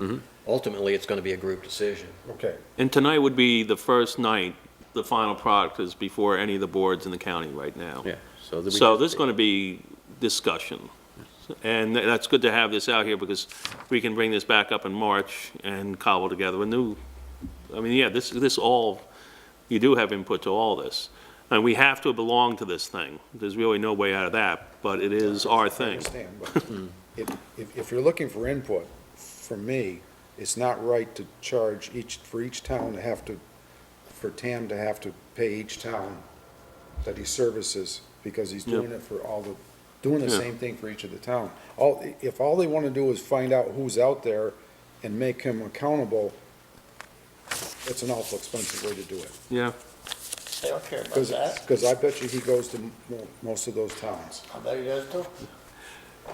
ultimately, it's going to be a group decision. Okay. And tonight would be the first night, the final product is before any of the boards in the county right now. Yeah. So There's going to be discussion. And that's good to have this out here, because we can bring this back up in March and cobble together a new, I mean, yeah, this all, you do have input to all this. And we have to belong to this thing. There's really no way out of that, but it is our I thing. understand, but if you're looking for input, for me, it's not right to charge for each town to have to, for Tam to have to pay each town that he services, because he's doing it for doing the same thing for each of the town. If all they want to do is find out who's out there and make him accountable, it's an awful expensive way to do it. Yeah. They don't care about that. Because I bet you he goes to most of those towns. I bet he does too.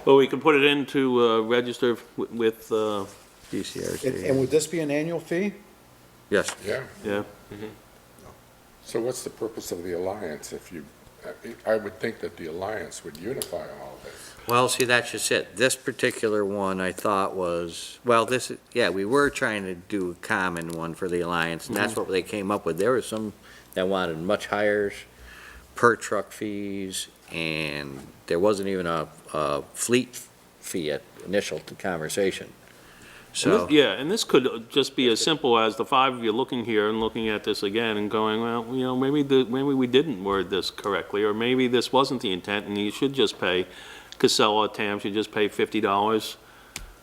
Well, we can put it into register with, DCRC. And would this be an annual fee? Yes. Yeah. yeah. So what's the purpose of the alliance if you, I would think that the alliance would unify all of this. Well, see, that's just it. This particular one I thought was, well, we were trying to do a common one for the alliance, and that's what they came up with. There were some that wanted much higher per truck fees, and there wasn't even a fleet fee at initial conversation. So, Yeah, and this could just be as simple as the five of you looking here and looking at this again and going, well, you know, maybe we didn't word this correctly, or maybe this wasn't the intent, and you should just pay, Casella, Tam should just pay $50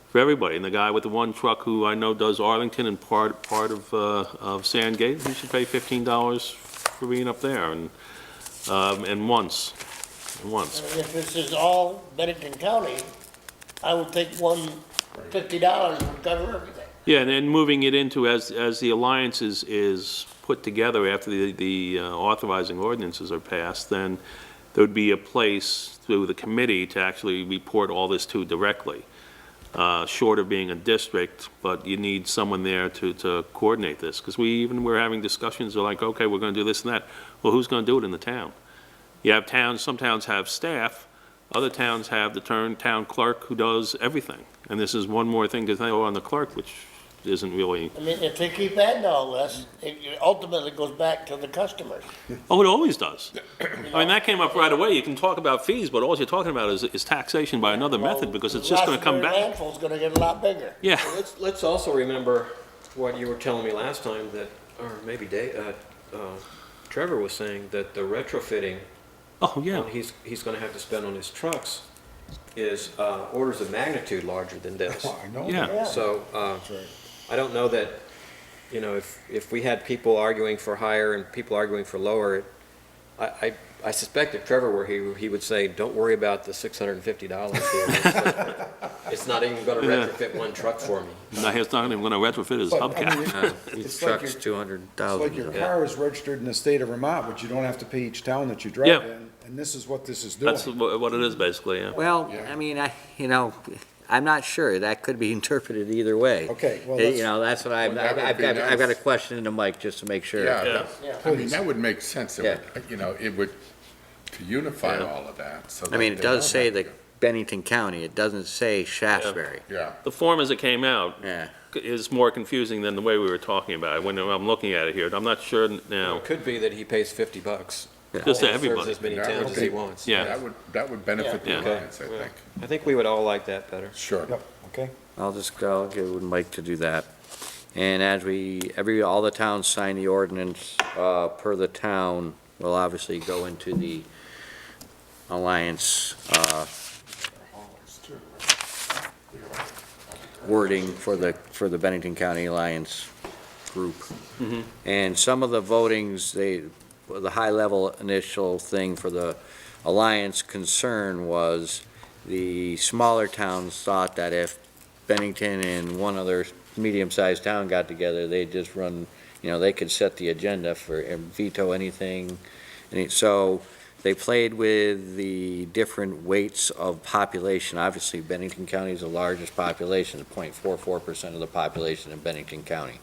for everybody. And the guy with the one truck who I know does Arlington and part of Sandgate, he should pay $15 for being up there, and once. If this is all Bennington County, I would think $50 would cover everything. Yeah, and then moving it into, as the alliance is put together after the authorizing ordinances are passed, then there would be a place through the committee to actually report all this to directly, short of being a district, but you need someone there to coordinate this, because we're having discussions, they're like, okay, we're going to do this and that. Well, who's going to do it in the town? You have towns, some towns have staff, other towns have the town clerk who does everything. And this is one more thing to throw on the clerk, which isn't really, I mean, if they keep adding all this, it ultimately goes back to the customers. oh, it always does. I mean, that came up right away. You can talk about fees, but all you're talking about is taxation by another method, because it's just going to come back. Landfill's gonna get a lot bigger. Yeah, Let's also remember what you were telling me last time, that, or maybe Trevor was saying, that the retrofitting oh, yeah. he's going to have to spend on his trucks is orders of magnitude larger than this. I know. Yeah. So That's right. I don't know that, you know, if we had people arguing for higher and people arguing for lower, I suspect if Trevor were here, he would say, don't worry about the $650 here. It's not even going to retrofit one truck for me. No, he's not even going to retrofit his But, I mean, hubcap. Each It's like truck's your- $200,000. It's like your car is registered in the state of Vermont, but you don't have to pay each town that you drive Yeah. in, and this is what this is doing. That's what it is, basically, yeah. Well, Yeah. I mean, I'm not sure. That could be interpreted either way. Okay, well, That's what Well, that would I've be got a nice. question in the mic just to make sure. Yeah, Yeah. I mean, that would make sense. Yeah. It would, to unify Yeah. all of that, so. I mean, that it they does don't say have that to- Bennington County, it doesn't say Shaftsbury. Yeah, The form as it came out Yeah. is more confusing than the way we were talking about it when I'm looking at it here. I'm not sure Well, now, it could be that he pays $50. just to And serves everybody. as many That towns would as he be- wants. Yeah. that would benefit the Yeah. Alliance, I Okay. think. I think we would all like that better. Sure. Yep, okay. I'll get with Mike to do that. And as all the towns sign the ordinance, per the town, will obviously go into the Alliance, wording for the Bennington County Alliance group. And some of the votings, the high-level initial thing for the Alliance concern was the smaller towns thought that if Bennington and one other medium-sized town got together, they'd just run, they could set the agenda and veto anything. And so they played with the different weights of population. Obviously, Bennington County is the largest population, 0.44% of the population in Bennington County.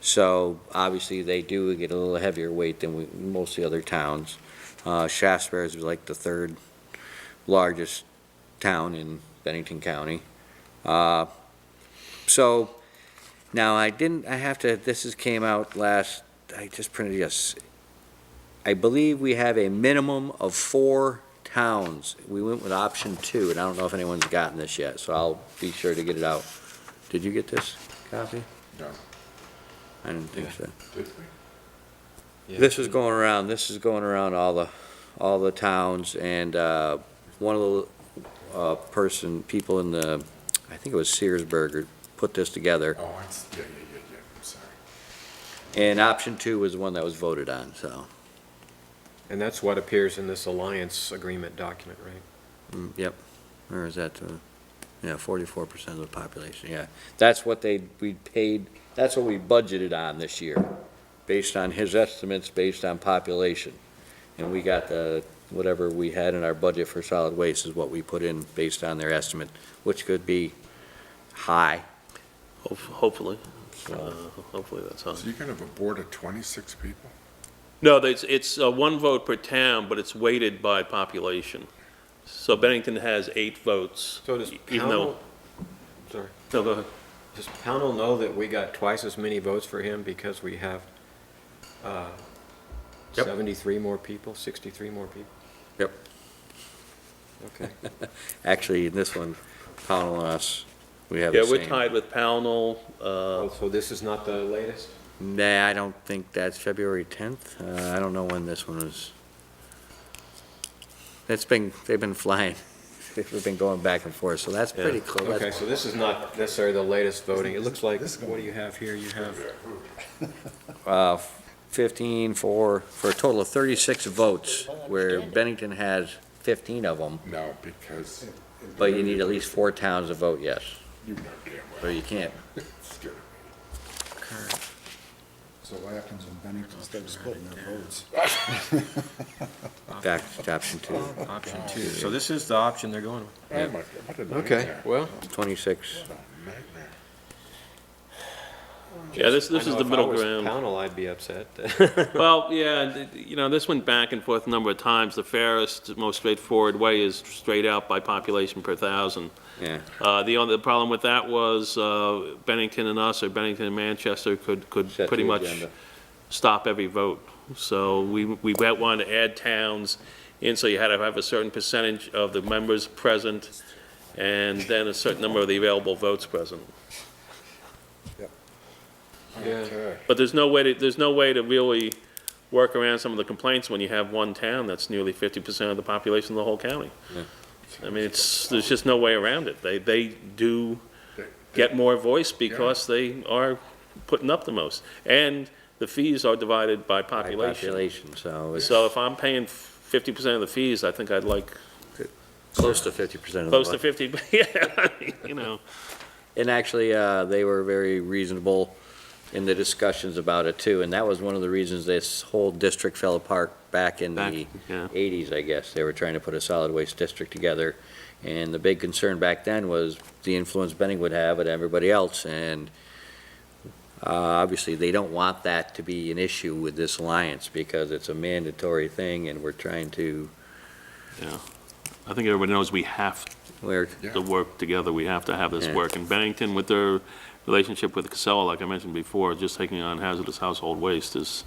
So obviously, they do get a little heavier weight than most of the other towns. Shaftsbury is like the third largest town in Bennington County. So now this came out last, I just printed this. I believe we have a minimum of 4 towns. We went with option 2, and I don't know if anyone's gotten this yet, so I'll be sure to get it out. Did you get this copy? No. I didn't think so. Did we? Yeah. This is going around all the towns, and one of the people in the, I think it was Searsburg, put this together, Oh, yeah, I'm sorry. and option 2 was the one that was voted on, so, And that's what appears in this alliance agreement document, right? yep. Or is that, 44% of the population, yeah. That's what we paid, that's what we budgeted on this year, based on his estimates, based on population. And we got whatever we had in our budget for solid waste is what we put in based on their estimate, which could be high. Hopefully. Hopefully that's all. So you're gonna have a board of 26 people? No, it's one vote per town, but it's weighted by population. So Bennington has 8 votes. So does Even though- Pownell, sorry, No, go ahead. does Pownell know that we got twice as many votes for him because we have Yep. 73 more people, 63 more people? Yep. Okay. Actually, in this one, Pownell and us, we have the Yeah, same. we're tied with Pownell. So this is not the latest? Nah, I don't think that's February 10th. I don't know when this one is. They've been flying. We've been going back and forth, so that's pretty close. Okay, so this is not necessarily the latest voting. It looks like, what do you have here? You have 15 for a total of 36 votes, where Bennington has 15 of them, No, because but you need at least 4 towns to vote yes, you know damn or well. you can't. It's gonna So what happens when Bennington starts splitting their votes? Back to option 2, option 2. So this is the option they're going with. be- Oh my God, what a Okay, nightmare. well. 26. What a nightmare. Yeah, this is the middle ground. If I was Pownell, I'd be upset. Well, yeah, this went back and forth a number of times. The fairest, most straightforward way is straight out by population per thousand. Yeah. The problem with that was Bennington and us, or Bennington and Manchester, could Set pretty the much agenda. stop every vote. So we wanted to add towns in, so you had to have a certain percentage of the members present, and then a certain number of the available votes present. Okay. But there's no way to really work around some of the complaints when you have one town that's nearly 50% of the population of the whole county. Yeah. I mean, there's just no way around it. They do get more voice because they are putting up the most. And the fees are divided by By population. population, so it's So if I'm paying 50% of the fees, I think I'd like close to 50% of the close to vote. 50, yeah, And actually, they were very reasonable in the discussions about it too, and that was one of the reasons this whole district fell apart back in the yeah. 80s, I guess. They were trying to put a solid waste district together, and the big concern back then was the influence Benning would have at everybody else, and obviously, they don't want that to be an issue with this alliance, because it's a mandatory thing, and we're trying to Yeah. I think everybody knows we have Where, to work together. We have to have this Yeah. work. And Bennington, with their relationship with Casella, like I mentioned before, just taking on hazardous household waste is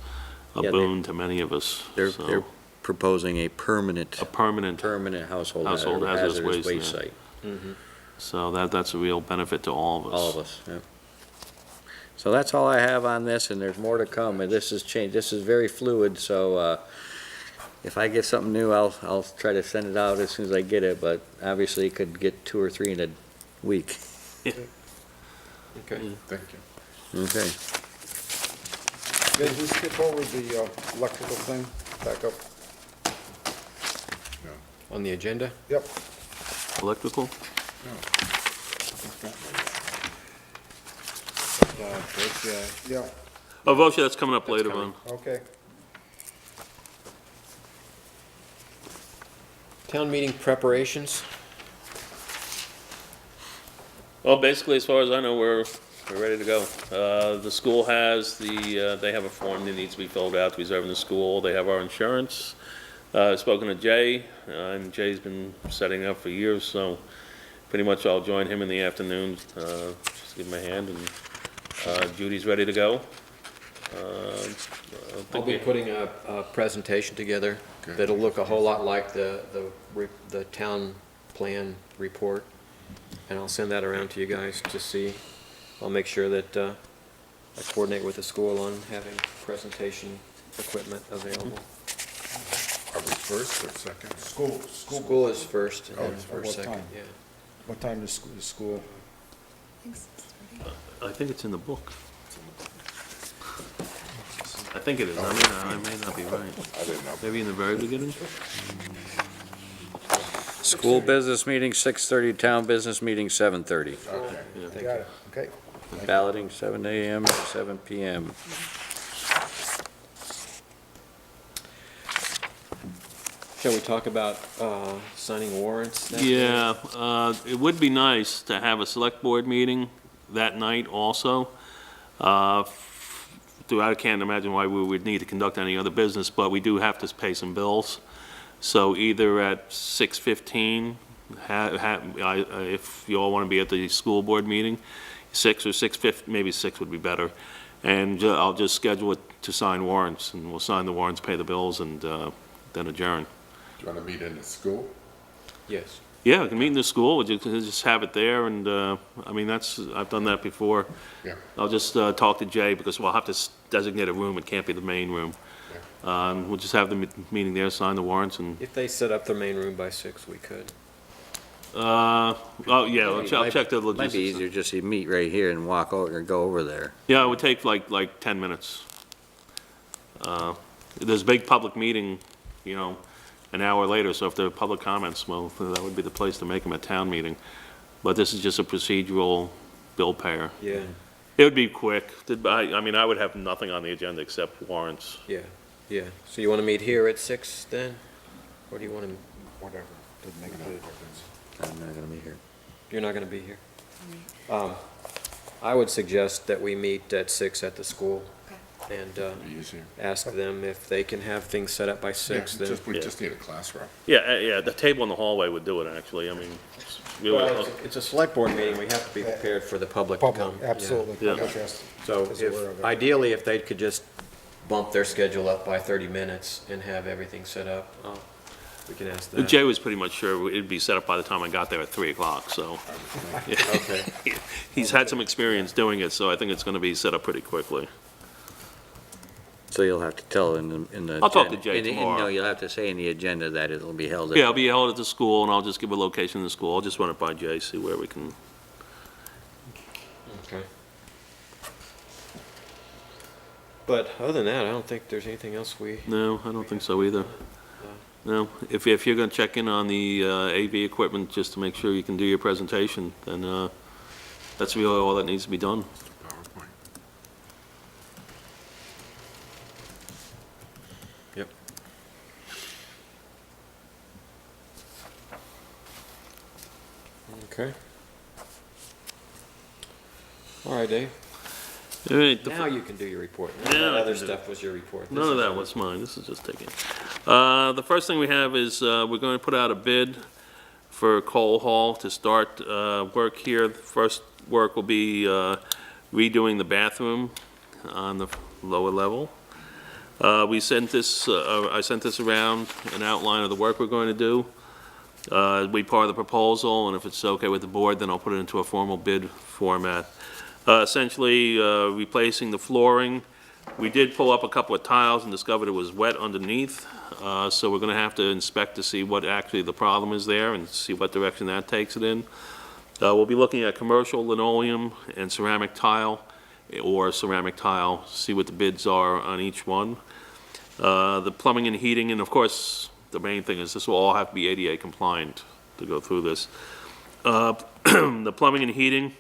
a Yeah, boon to many of us. they're So, proposing a permanent permanent, household Household hazardous hazardous waste, waste yeah. site. so that's a real benefit to all of us. All of us, yeah. So that's all I have on this, and there's more to come, and this is very fluid, so, if I get something new, I'll try to send it out as soon as I get it, but obviously it could get 2 or 3 in a week. Okay. Thank you. Okay. Did we skip over the electrical thing? Back up? On the agenda? Yep. Electrical? Yeah, Oh, VOSHA, that's coming up later on. okay. Town meeting preparations? Well, basically, as far as I know, we're ready to go. The school has they have a form that needs to be filled out to reserve in the school. They have our insurance. I've spoken to Jay, and Jay's been setting up for years, so pretty much I'll join him in the afternoon, just give him a hand, and Judy's ready to go. I'll be putting a presentation together Good. that'll look a whole lot like the town plan report, and I'll send that around to you guys to see. I'll make sure that I coordinate with the school on having presentation equipment available. Are we first or second? School is first, and Oh, then it's for what second, time? yeah. What time is school? I think it's in the book. I think it is. I may not be right. I didn't know. Maybe in the very beginning? School business meeting, 6:30, town business meeting, 7:30. Okay. Got it, okay. Balloting, 7 a.m. to 7 p.m. Shall we talk about signing warrants? that day? Yeah, it would be nice to have a select board meeting that night also. I can't imagine why we would need to conduct any other business, but we do have to pay some bills. So either at 6:15, if you all want to be at the school board meeting, 6 or 6:50, maybe 6 would be better. And I'll just schedule it to sign warrants, and we'll sign the warrants, pay the bills, and then adjourn. Do you want to meet in the school? Yes. Yeah, we can meet in the school, we'll just have it there, and, I mean, I've done that before. Yeah. I'll just talk to Jay, because we'll have to designate a room, it can't be the main room. We'll just have the meeting there, sign the warrants, and, If they set up the main room by 6, we could. oh, yeah, I'll check the Might be logistics. easier just to meet right here and walk over, or go over there. Yeah, it would take like 10 minutes. There's a big public meeting, an hour later, so if there are public comments, well, that would be the place to make them at town meeting. But this is just a procedural bill payer. Yeah, It would be quick. I mean, I would have nothing on the agenda except warrants. yeah. So you want to meet here at 6 then? Or do you want to, Whatever, doesn't make a difference. I'm not gonna be here. you're not going to be here? I would suggest that we meet at 6 at the school and Be easier. ask them if they can have things set up by 6 Yeah, then. we just need a classroom. Yeah, the table in the hallway would do it, actually. I mean, Well, it's a select board meeting, we have to be prepared for the public to come. Public, absolutely, Yeah. public has, So is aware of it. ideally, if they could just bump their schedule up by 30 minutes and have everything set up, we can ask that. Jay was pretty much sure it'd be set up by the time I got there at 3 o'clock, so. Okay. He's had some experience doing it, so I think it's going to be set up pretty quickly. So you'll have to tell in the. I'll talk to agenda- Jay tomorrow. No, you'll have to say in the agenda that it'll be held at. Yeah, I'll be held at the school, and I'll just give a location in the school. I'll just run it by Jay, see where we can. Okay. But other than that, I don't think there's anything else we, No, I don't think so either. No, if you're going to check in on the AV equipment, just to make sure you can do your presentation, then that's really all that needs to be done. PowerPoint. yep. Okay. All right, Dave. All right, Now you can do your report. None of Yeah, that I other can do stuff was your report. none This of is that your- was mine, this is just taking. The first thing we have is, we're going to put out a bid for Cole Hall to start work here. The first work will be redoing the bathroom on the lower level. I sent this around, an outline of the work we're going to do. It'll be part of the proposal, and if it's okay with the board, then I'll put it into a formal bid format. Essentially, replacing the flooring. We did pull up a couple of tiles and discovered it was wet underneath, so we're gonna have to inspect to see what actually the problem is there and see what direction that takes it in. We'll be looking at commercial linoleum and ceramic tile, or ceramic tile, see what the bids are on each one. The plumbing and heating, and of course, the main thing is this will all have to be ADA compliant to go through this. The plumbing and heating,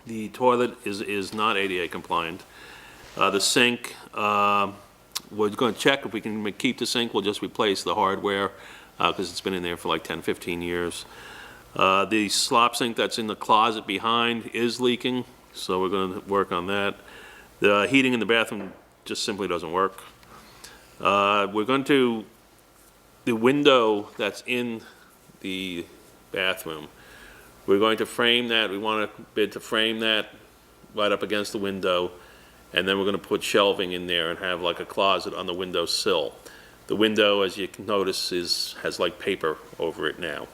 the toilet is not ADA compliant. The sink, we're going to check if we can keep the sink. We'll just replace the hardware because it's been in there for like 10, 15 years. The slop sink that's in the closet behind is leaking, so we're going to work on that. The heating in the bathroom just simply doesn't work. We're going to, the window that's in the bathroom, we're going to frame that. We want to bid to frame that right up against the window. And then we're going to put shelving in there and have like a closet on the window sill. The window, as you can notice, has like paper over it now.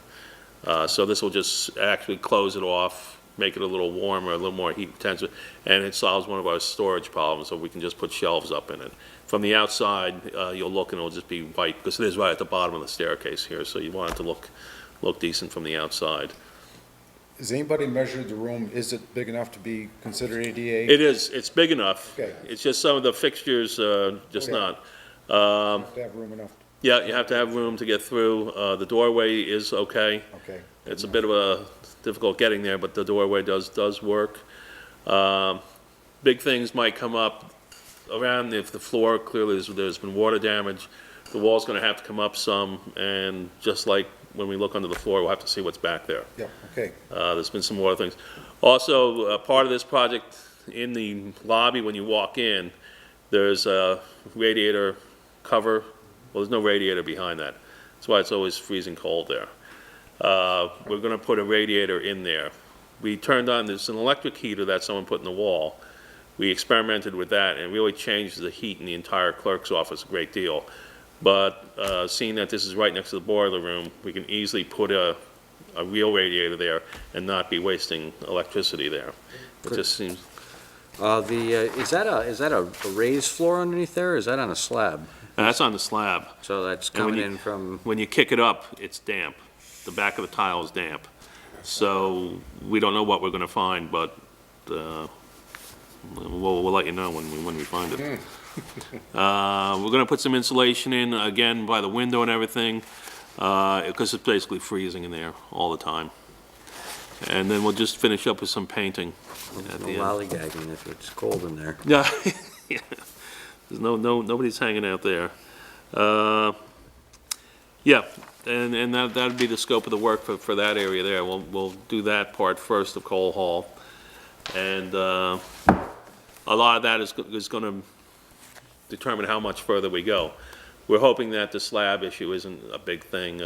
So this will just actually close it off, make it a little warmer, a little more heat intensive, and it solves one of our storage problems, so we can just put shelves up in it. From the outside, you'll look and it'll just be white, because it is right at the bottom of the staircase here, so you want it to look decent from the outside. Has anybody measured the room? Is it big enough to be considered ADA? It is, it's big enough. Okay. It's just some of the fixtures, just Okay. not. Have to have room enough? Yeah, you have to have room to get through. The doorway is okay. Okay. It's a bit of a difficult getting there, but the doorway does work. Big things might come up around if the floor, clearly there's been water damage. The wall's gonna have to come up some, and just like when we look under the floor, we'll have to see what's back there. Yeah, okay. There's been some water things. Also, part of this project, in the lobby when you walk in, there's a radiator cover. Well, there's no radiator behind that. That's why it's always freezing cold there. We're gonna put a radiator in there. We turned on, there's an electric heater that someone put in the wall. We experimented with that, and it really changed the heat in the entire clerk's office a great deal. But seeing that this is right next to the boiler room, we can easily put a real radiator there and not be wasting electricity there. It just seems, Is that a raised floor underneath there, or is that on a slab? that's on the slab. So that's And when coming you- in from, When you kick it up, it's damp. The back of the tile is damp. So we don't know what we're gonna find, but we'll let you know when we find it. We're gonna put some insulation in, again, by the window and everything, because it's basically freezing in there all the time. And then we'll just finish up with some painting at no the end. lollygagging if it's cold in there. Yeah, yeah. There's nobody's hanging out there. Yeah, and that'd be the scope of the work for that area there. We'll do that part first of Cole Hall. And a lot of that is gonna determine how much further we go. We're hoping that the slab issue isn't a big thing.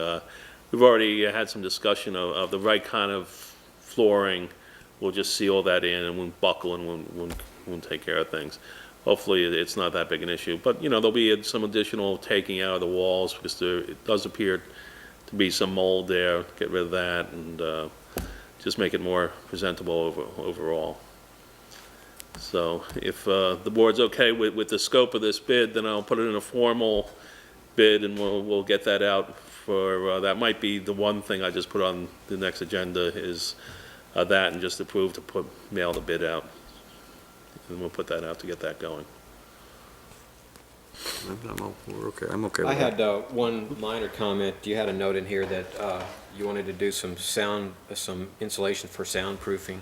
We've already had some discussion of the right kind of flooring. We'll just seal that in and we'll buckle and we'll take care of things. Hopefully, it's not that big an issue. But, you know, there'll be some additional taking out of the walls because it does appear to be some mold there. Get rid of that and just make it more presentable overall. So if the board's okay with the scope of this bid, then I'll put it in a formal bid and we'll get that out for, that might be the one thing I just put on the next agenda is that and just approve to mail the bid out. And we'll put that out to get that going. We're okay, I'm okay with I that. had one minor comment. You had a note in here that you wanted to do some insulation for soundproofing,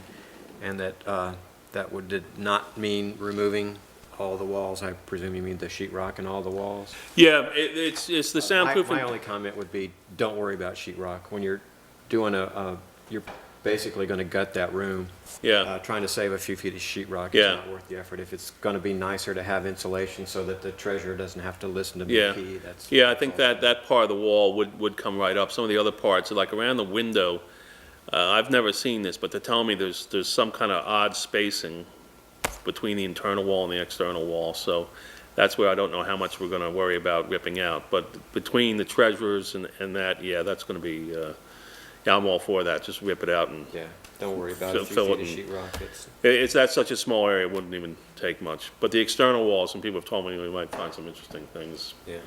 and that did not mean removing all the walls. I presume you mean the sheetrock and all the walls? Yeah, it's the soundproofing. My only comment would be, don't worry about sheetrock. When you're doing you're basically gonna gut that room. Yeah, Trying to save a few feet of sheet rock Yeah. is not worth the effort. If it's gonna be nicer to have insulation so that the treasurer doesn't have to listen to Yeah. BP, that's. yeah, I think that part of the wall would come right up. Some of the other parts, like around the window, I've never seen this, but they're telling me there's some kind of odd spacing between the internal wall and the external wall, so that's where I don't know how much we're gonna worry about ripping out. But between the treasurers and that, yeah, that's gonna be, yeah, I'm all for that, just rip it out and, Yeah, don't worry about a few Fill feet it of in. sheet rock. It's, that's such a small area, it wouldn't even take much. But the external walls, some people have told me we might find some interesting things yeah.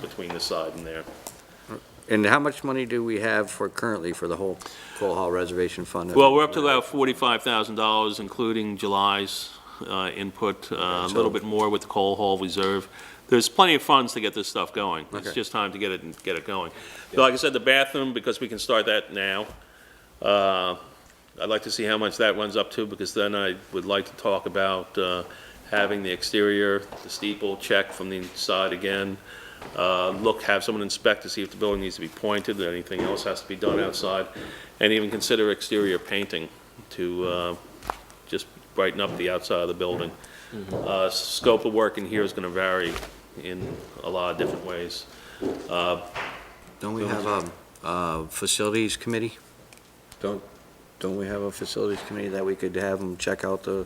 between the side and there. And how much money do we have currently for the whole Cole Hall Reservation Fund? Well, we're up to about $45,000, including July's input, a little bit more with the coal hall reserve. There's plenty of funds to get this stuff going. It's Okay. just time to get it going. So like I said, the bathroom, because we can start that now, I'd like to see how much that runs up to, because then I would like to talk about having the exterior, the steeple checked from the inside again. Have someone inspect to see if the building needs to be pointed, or anything else has to be done outside, and even consider exterior painting to just brighten up the outside of the building. Scope of work in here is going to vary in a lot of different ways. Don't we have a facilities committee? Don't we have a facilities committee that we could have them check out the?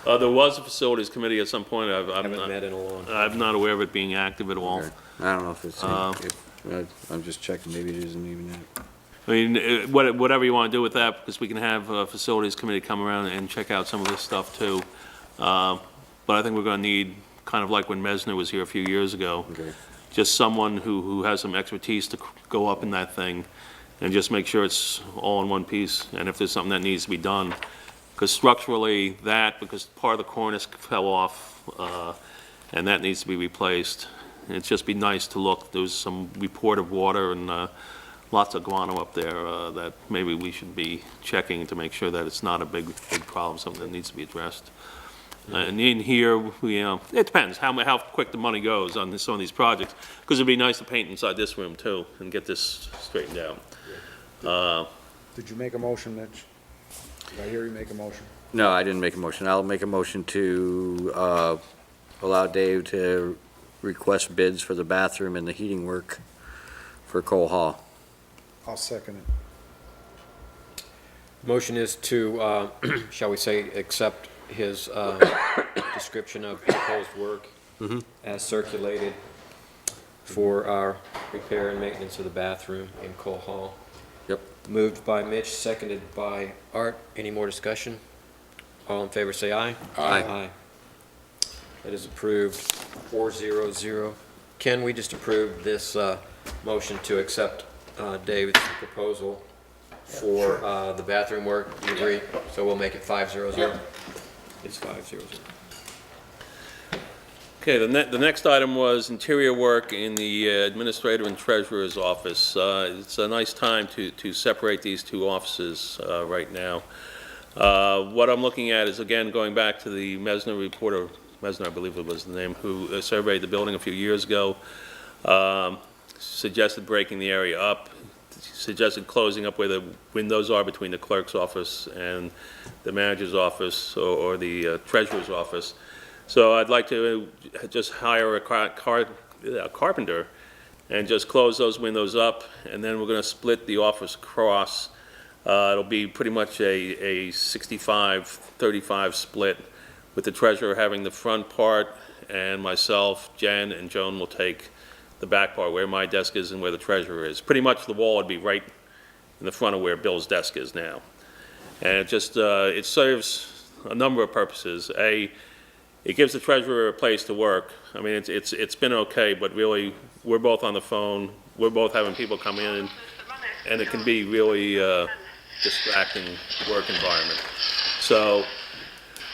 There was a facilities committee at some point. Haven't met in a long. I'm not aware of it being active at all. Okay. I don't know if it's, I'm just checking, maybe it isn't even that. I mean, whatever you want to do with that, because we can have a facilities committee come around and check out some of this stuff too. But I think we're going to need, kind of like when Mesner was here a few years ago, Okay. just someone who has some expertise to go up in that thing and just make sure it's all in one piece, and if there's something that needs to be done. Because structurally, because part of the cornice fell off, and that needs to be replaced. It'd just be nice to look. There was some report of water and lots of guano up there that maybe we should be checking to make sure that it's not a big problem, something that needs to be addressed. And in here, it depends how quick the money goes on some of these projects, because it'd be nice to paint inside this room too and get this straightened out. Did you make a motion, Mitch? Did I hear you make a motion? No, I didn't make a motion. I'll make a motion to allow Dave to request bids for the bathroom and the heating work for Cole Hall. I'll second it. Motion is to, shall we say, accept his description of proposed work as circulated for our repair and maintenance of the bathroom in Cole Hall. Yep. Moved by Mitch, seconded by Art. Any more discussion? All in favor, say aye. Aye. That is approved, 400. Ken, we just approved this motion to accept David's proposal for the bathroom work. Do you agree? So we'll make it 500. It's 500. Okay, the next item was interior work in the administrator and treasurer's office. It's a nice time to separate these two offices right now. What I'm looking at is, again, going back to the Mesner report, or Mesner, I believe it was the name, who surveyed the building a few years ago, suggested breaking the area up, suggested closing up where the windows are between the clerk's office and the manager's office, or the treasurer's office. So I'd like to just hire a carpenter and just close those windows up, and then we're going to split the office across. It'll be pretty much a 65-35 split, with the treasurer having the front part, and myself, Jen, and Joan will take the back part, where my desk is and where the treasurer is. Pretty much the wall would be right in the front of where Bill's desk is now. And it serves a number of purposes. It gives the treasurer a place to work. I mean, it's been okay, but really, we're both on the phone, we're both having people come in, and it can be really distracting work environment. So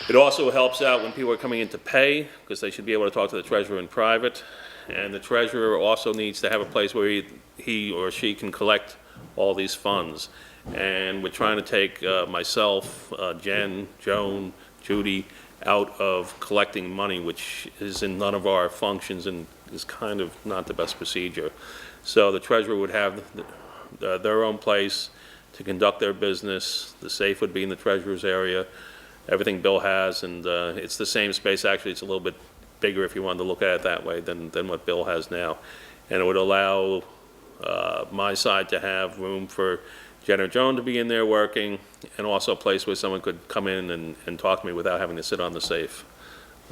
it also helps out when people are coming in to pay, because they should be able to talk to the treasurer in private. And the treasurer also needs to have a place where he or she can collect all these funds. And we're trying to take myself, Jen, Joan, Judy, out of collecting money, which is in none of our functions and is kind of not the best procedure. So the treasurer would have their own place to conduct their business. The safe would be in the treasurer's area, everything Bill has, and it's the same space. Actually, it's a little bit bigger if you wanted to look at it that way than what Bill has now. And it would allow my side to have room for Jen or Joan to be in there working, and also a place where someone could come in and talk to me without having to sit on the safe.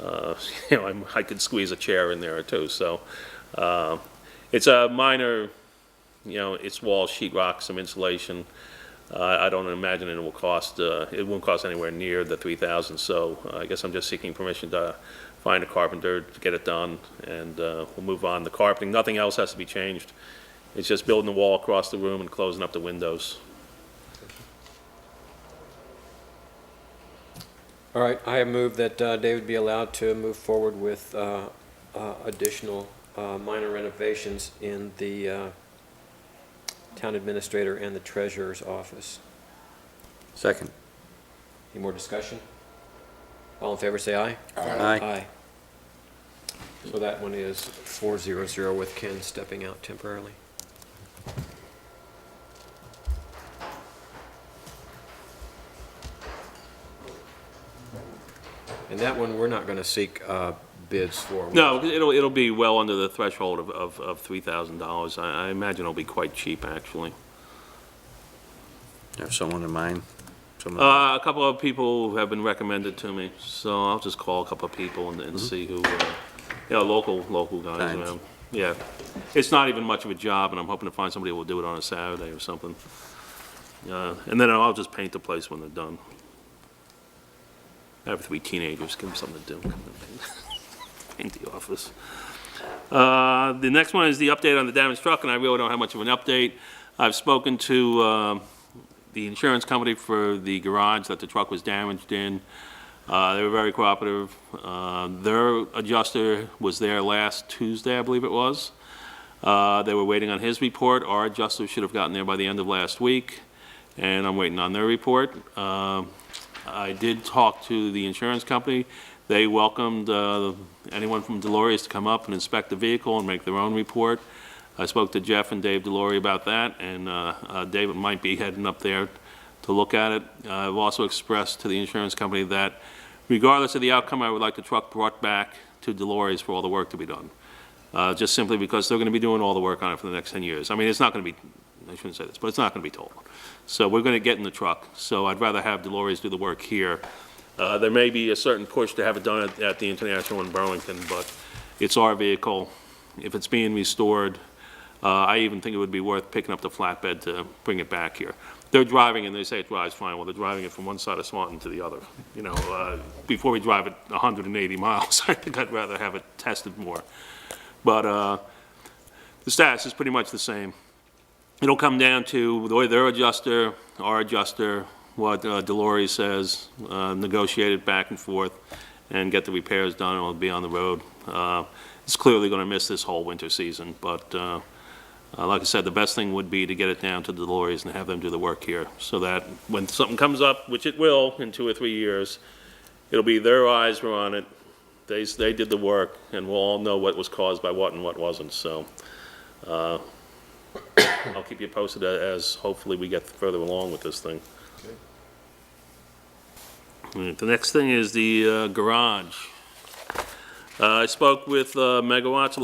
I could squeeze a chair in there or two. So it's a minor, it's wall, sheetrock, some insulation. I don't imagine it won't cost anywhere near the $3,000. So I guess I'm just seeking permission to find a carpenter to get it done, and we'll move on. The carpeting, nothing else has to be changed. It's just building the wall across the room and closing up the windows. All right, I have moved that David be allowed to move forward with additional minor renovations in the town administrator and the treasurer's office. Second. Any more discussion? All in favor, say aye. Aye. Aye. So that one is 4-0-0 with Ken stepping out temporarily. And that one, we're not going to seek bids for. No, it'll be well under the threshold of $3,000. I imagine it'll be quite cheap, actually. Have someone in mind? A couple of people have been recommended to me, so I'll just call a couple of people and see who, local guys Thanks. around. Yeah, it's not even much of a job, and I'm hoping to find somebody who will do it on a Saturday or something. And then I'll just paint the place when they're done. I have 3 teenagers, give them something to do. Come and paint the office. The next one is the update on the damaged truck, and I really don't have much of an update. I've spoken to the insurance company for the garage that the truck was damaged in. They were very cooperative. Their adjuster was there last Tuesday, I believe it was. They were waiting on his report. Our adjuster should have gotten there by the end of last week, and I'm waiting on their report. I did talk to the insurance company. They welcomed anyone from Delories to come up and inspect the vehicle and make their own report. I spoke to Jeff and Dave Delory about that, and David might be heading up there to look at it. I've also expressed to the insurance company that regardless of the outcome, I would like the truck brought back to Delories for all the work to be done. Just simply because they're going to be doing all the work on it for the next 10 years. I mean, it's not going to be, I shouldn't say this, but it's not going to be total. So we're going to get in the truck. So I'd rather have Delories do the work here. There may be a certain push to have it done at the International in Burlington, but it's our vehicle. If it's being restored, I even think it would be worth picking up the flatbed to bring it back here. They're driving and they say it drives fine. Well, they're driving it from one side of Swanton to the other. Before we drive it 180 miles, I think I'd rather have it tested more. But the status is pretty much the same. It'll come down to the way their adjuster, our adjuster, what Delories says, negotiate it back and forth, and get the repairs done, and it'll be on the road. It's clearly going to miss this whole winter season, but like I said, the best thing would be to get it down to Delories and have them do the work here, so that when something comes up, which it will in 2 or 3 years, it'll be their eyes were on it. They did the work, and we'll all know what was caused by what and what wasn't. So I'll keep you posted as hopefully we get further along with this thing. Right, the next thing is the garage. I spoke with Megawatts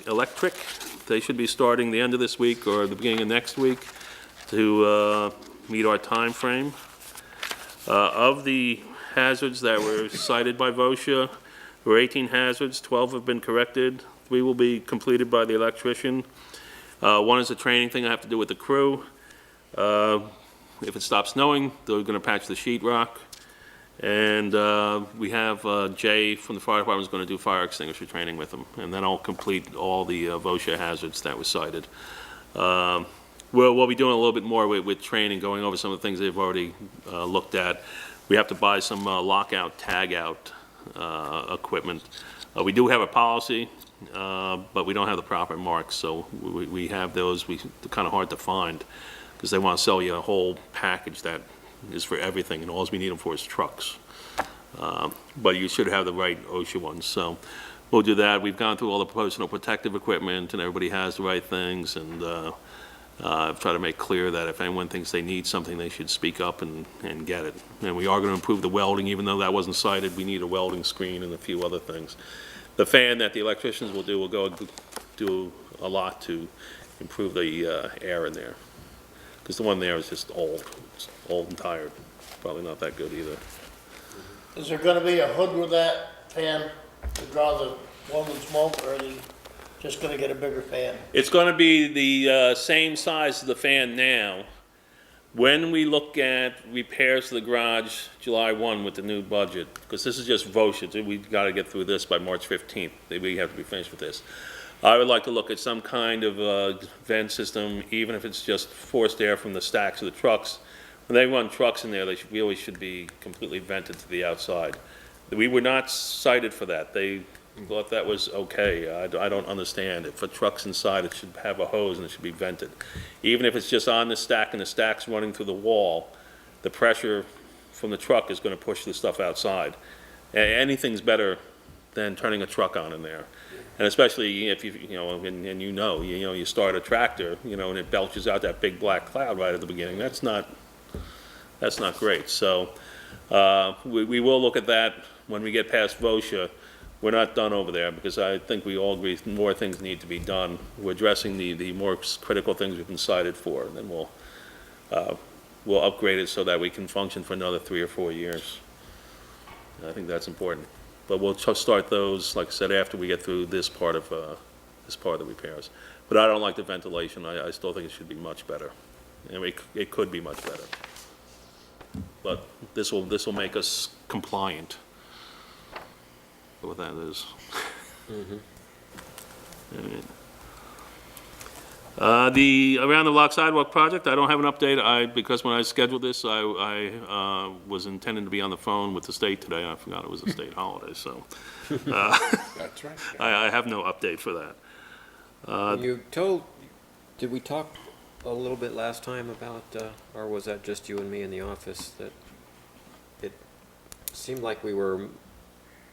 Electric. They should be starting the end of this week or the beginning of next week to meet our time frame. Of the hazards that were cited by VOSHA, there were 18 hazards, 12 have been corrected, 3 will be completed by the electrician. 1 is a training thing I have to do with the crew. If it stops snowing, they're going to patch the sheetrock. And we have Jay from the fire department is going to do fire extinguisher training with them, and then I'll complete all the VOSHA hazards that were cited. We'll be doing a little bit more with training, going over some of the things they've already looked at. We have to buy some lockout, tag-out equipment. We do have a policy, but we don't have the proper marks, so we have those. They're kind of hard to find because they want to sell you a whole package that is for everything, and all we need them for is trucks. But you should have the right OSHA ones, so we'll do that. We've gone through all the personal protective equipment, and everybody has the right things, and try to make clear that if anyone thinks they need something, they should speak up and get it. And we are going to improve the welding, even though that wasn't cited. We need a welding screen and a few other things. The fan that the electricians will do a lot to improve the air in there. Because the one there is just old. It's old and tired. Probably not that good either. Is there gonna be a hood with that fan to draw the welding smoke, or are they just gonna get a bigger fan? It's going to be the same size as the fan now. When we look at repairs to the garage July 1 with the new budget, because this is just VOSHA, we've got to get through this by March 15th. We have to be finished with this. I would like to look at some kind of vent system, even if it's just forced air from the stacks of the trucks. When they run trucks in there, they really should be completely vented to the outside. We were not cited for that. They thought that was okay. I don't understand. If a truck's inside, it should have a hose and it should be vented. Even if it's just on the stack and the stack's running through the wall, the pressure from the truck is going to push the stuff outside. Anything's better than turning a truck on in there. And especially if you start a tractor, and it belches out that big black cloud right at the beginning. That's not great. So we will look at that when we get past VOSHA. We're not done over there, because I think we all agree more things need to be done. We're addressing the more critical things we've been cited for, and then we'll upgrade it so that we can function for another 3 or 4 years. I think that's important. But we'll start those, like I said, after we get through this part of the repairs. But I don't like the ventilation. I still think it should be much better. And it could be much better. But this will make us compliant. What that is. The around the block sidewalk project, I don't have an update. Because when I scheduled this, I was intending to be on the phone with the state today. I forgot it was a state holiday, so That's right. I have no update for that. Did we talk a little bit last time about, or was that just you and me in the office, that it seemed like we were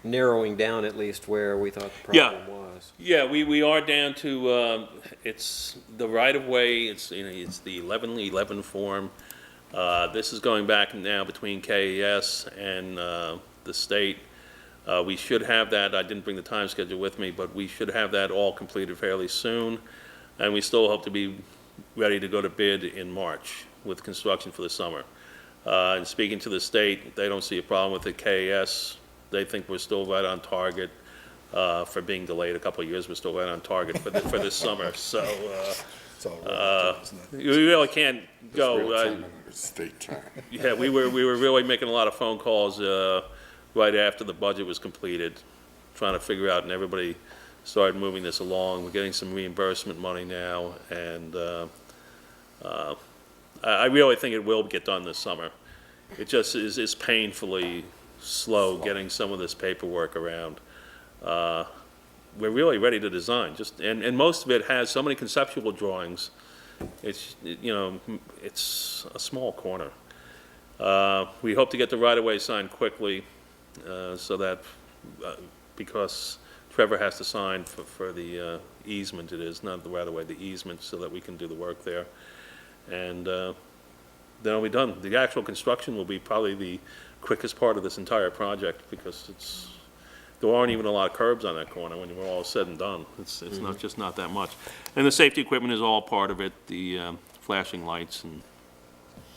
narrowing down at least where we thought the problem was? Yeah, we are down to, it's the right-of-way, it's the 1111 form. This is going back now between KES and the state. We should have that, I didn't bring the time schedule with me, but we should have that all completed fairly soon. And we still hope to be ready to go to bid in March with construction for the summer. And speaking to the state, they don't see a problem with the KES. They think we're still right on target for being delayed a couple of years. We're still right on target for this summer. So It's all relative, isn't it? we really can't go. Real time and state time. Yeah, we were really making a lot of phone calls right after the budget was completed, trying to figure out, and everybody started moving this along. We're getting some reimbursement money now, and I really think it will get done this summer. It just is painfully slow getting some of this paperwork around. We're really ready to design, and most of it has so many conceptual drawings. It's a small corner. We hope to get the right-of-way signed quickly, so that because Trevor has to sign for the easement, it is not the right-of-way, the easement, so that we can do the work there, and then it'll be done. The actual construction will be probably the quickest part of this entire project, because there aren't even a lot of curbs on that corner when we're all said and done. It's not that much. And the safety equipment is all part of it, the flashing lights, and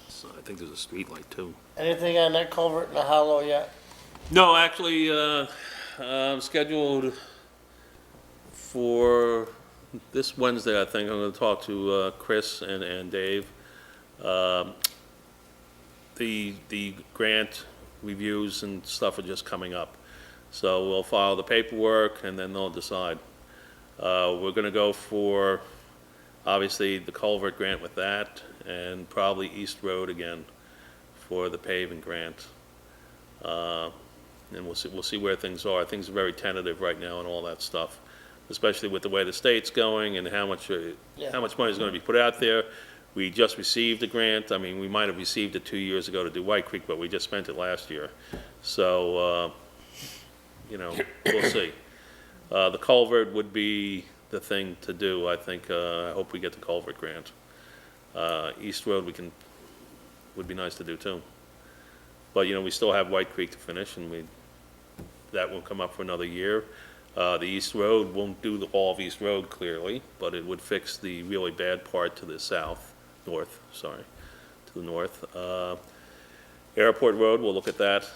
I think there's a street light too. Anything on that culvert in the hollow yet? No, actually, I'm scheduled for this Wednesday, I think. I'm going to talk to Chris and Dave. The grant reviews and stuff are just coming up. So we'll file the paperwork, and then they'll decide. We're going to go for, obviously, the culvert grant with that, and probably East Road again for the paving grant. And we'll see where things are. Things are very tentative right now and all that stuff, especially with the way the state's going and how much money is going to be put out there. We just received a grant. I mean, we might have received it 2 years ago to do White Creek, but we just spent it last year. So, we'll see. The culvert would be the thing to do, I think. I hope we get the culvert grant. East Road would be nice to do too. But, you know, we still have White Creek to finish, and that won't come up for another year. The East Road won't do all of East Road clearly, but it would fix the really bad part to the north. Airport Road, we'll look at that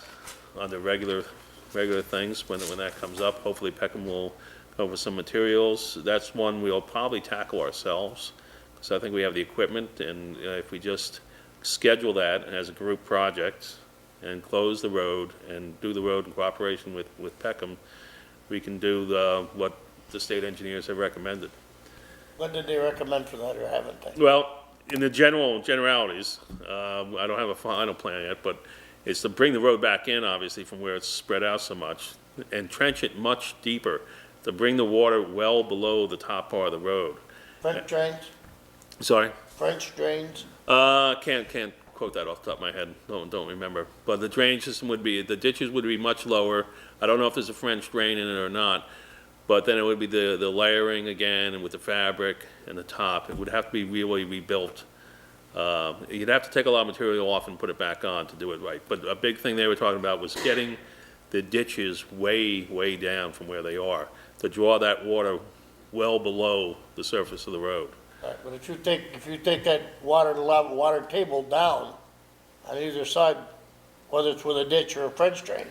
under regular things when that comes up. Hopefully Peckham will come up with some materials. That's one we'll probably tackle ourselves, because I think we have the equipment, and if we just schedule that as a group project and close the road and do the road in cooperation with Peckham, we can do what the state engineers have recommended. What did they recommend for that, or haven't they? Well, in the generalities, I don't have a final plan yet, but it's to bring the road back in, obviously, from where it's spread out so much, and trench it much deeper, to bring the water well below the top part of the road. French drains? Sorry? French drains? Can't quote that off the top of my head, don't remember. But the drainage system the ditches would be much lower. I don't know if there's a French drain in it or not, but then it would be the layering again, and with the fabric and the top, it would have to be really rebuilt. You'd have to take a lot of material off and put it back on to do it right. But a big thing they were talking about was getting the ditches way down from where they are, to draw that water well below the surface of the road. Right, but if you take that water table down on either side, whether it's with a ditch or a French drain,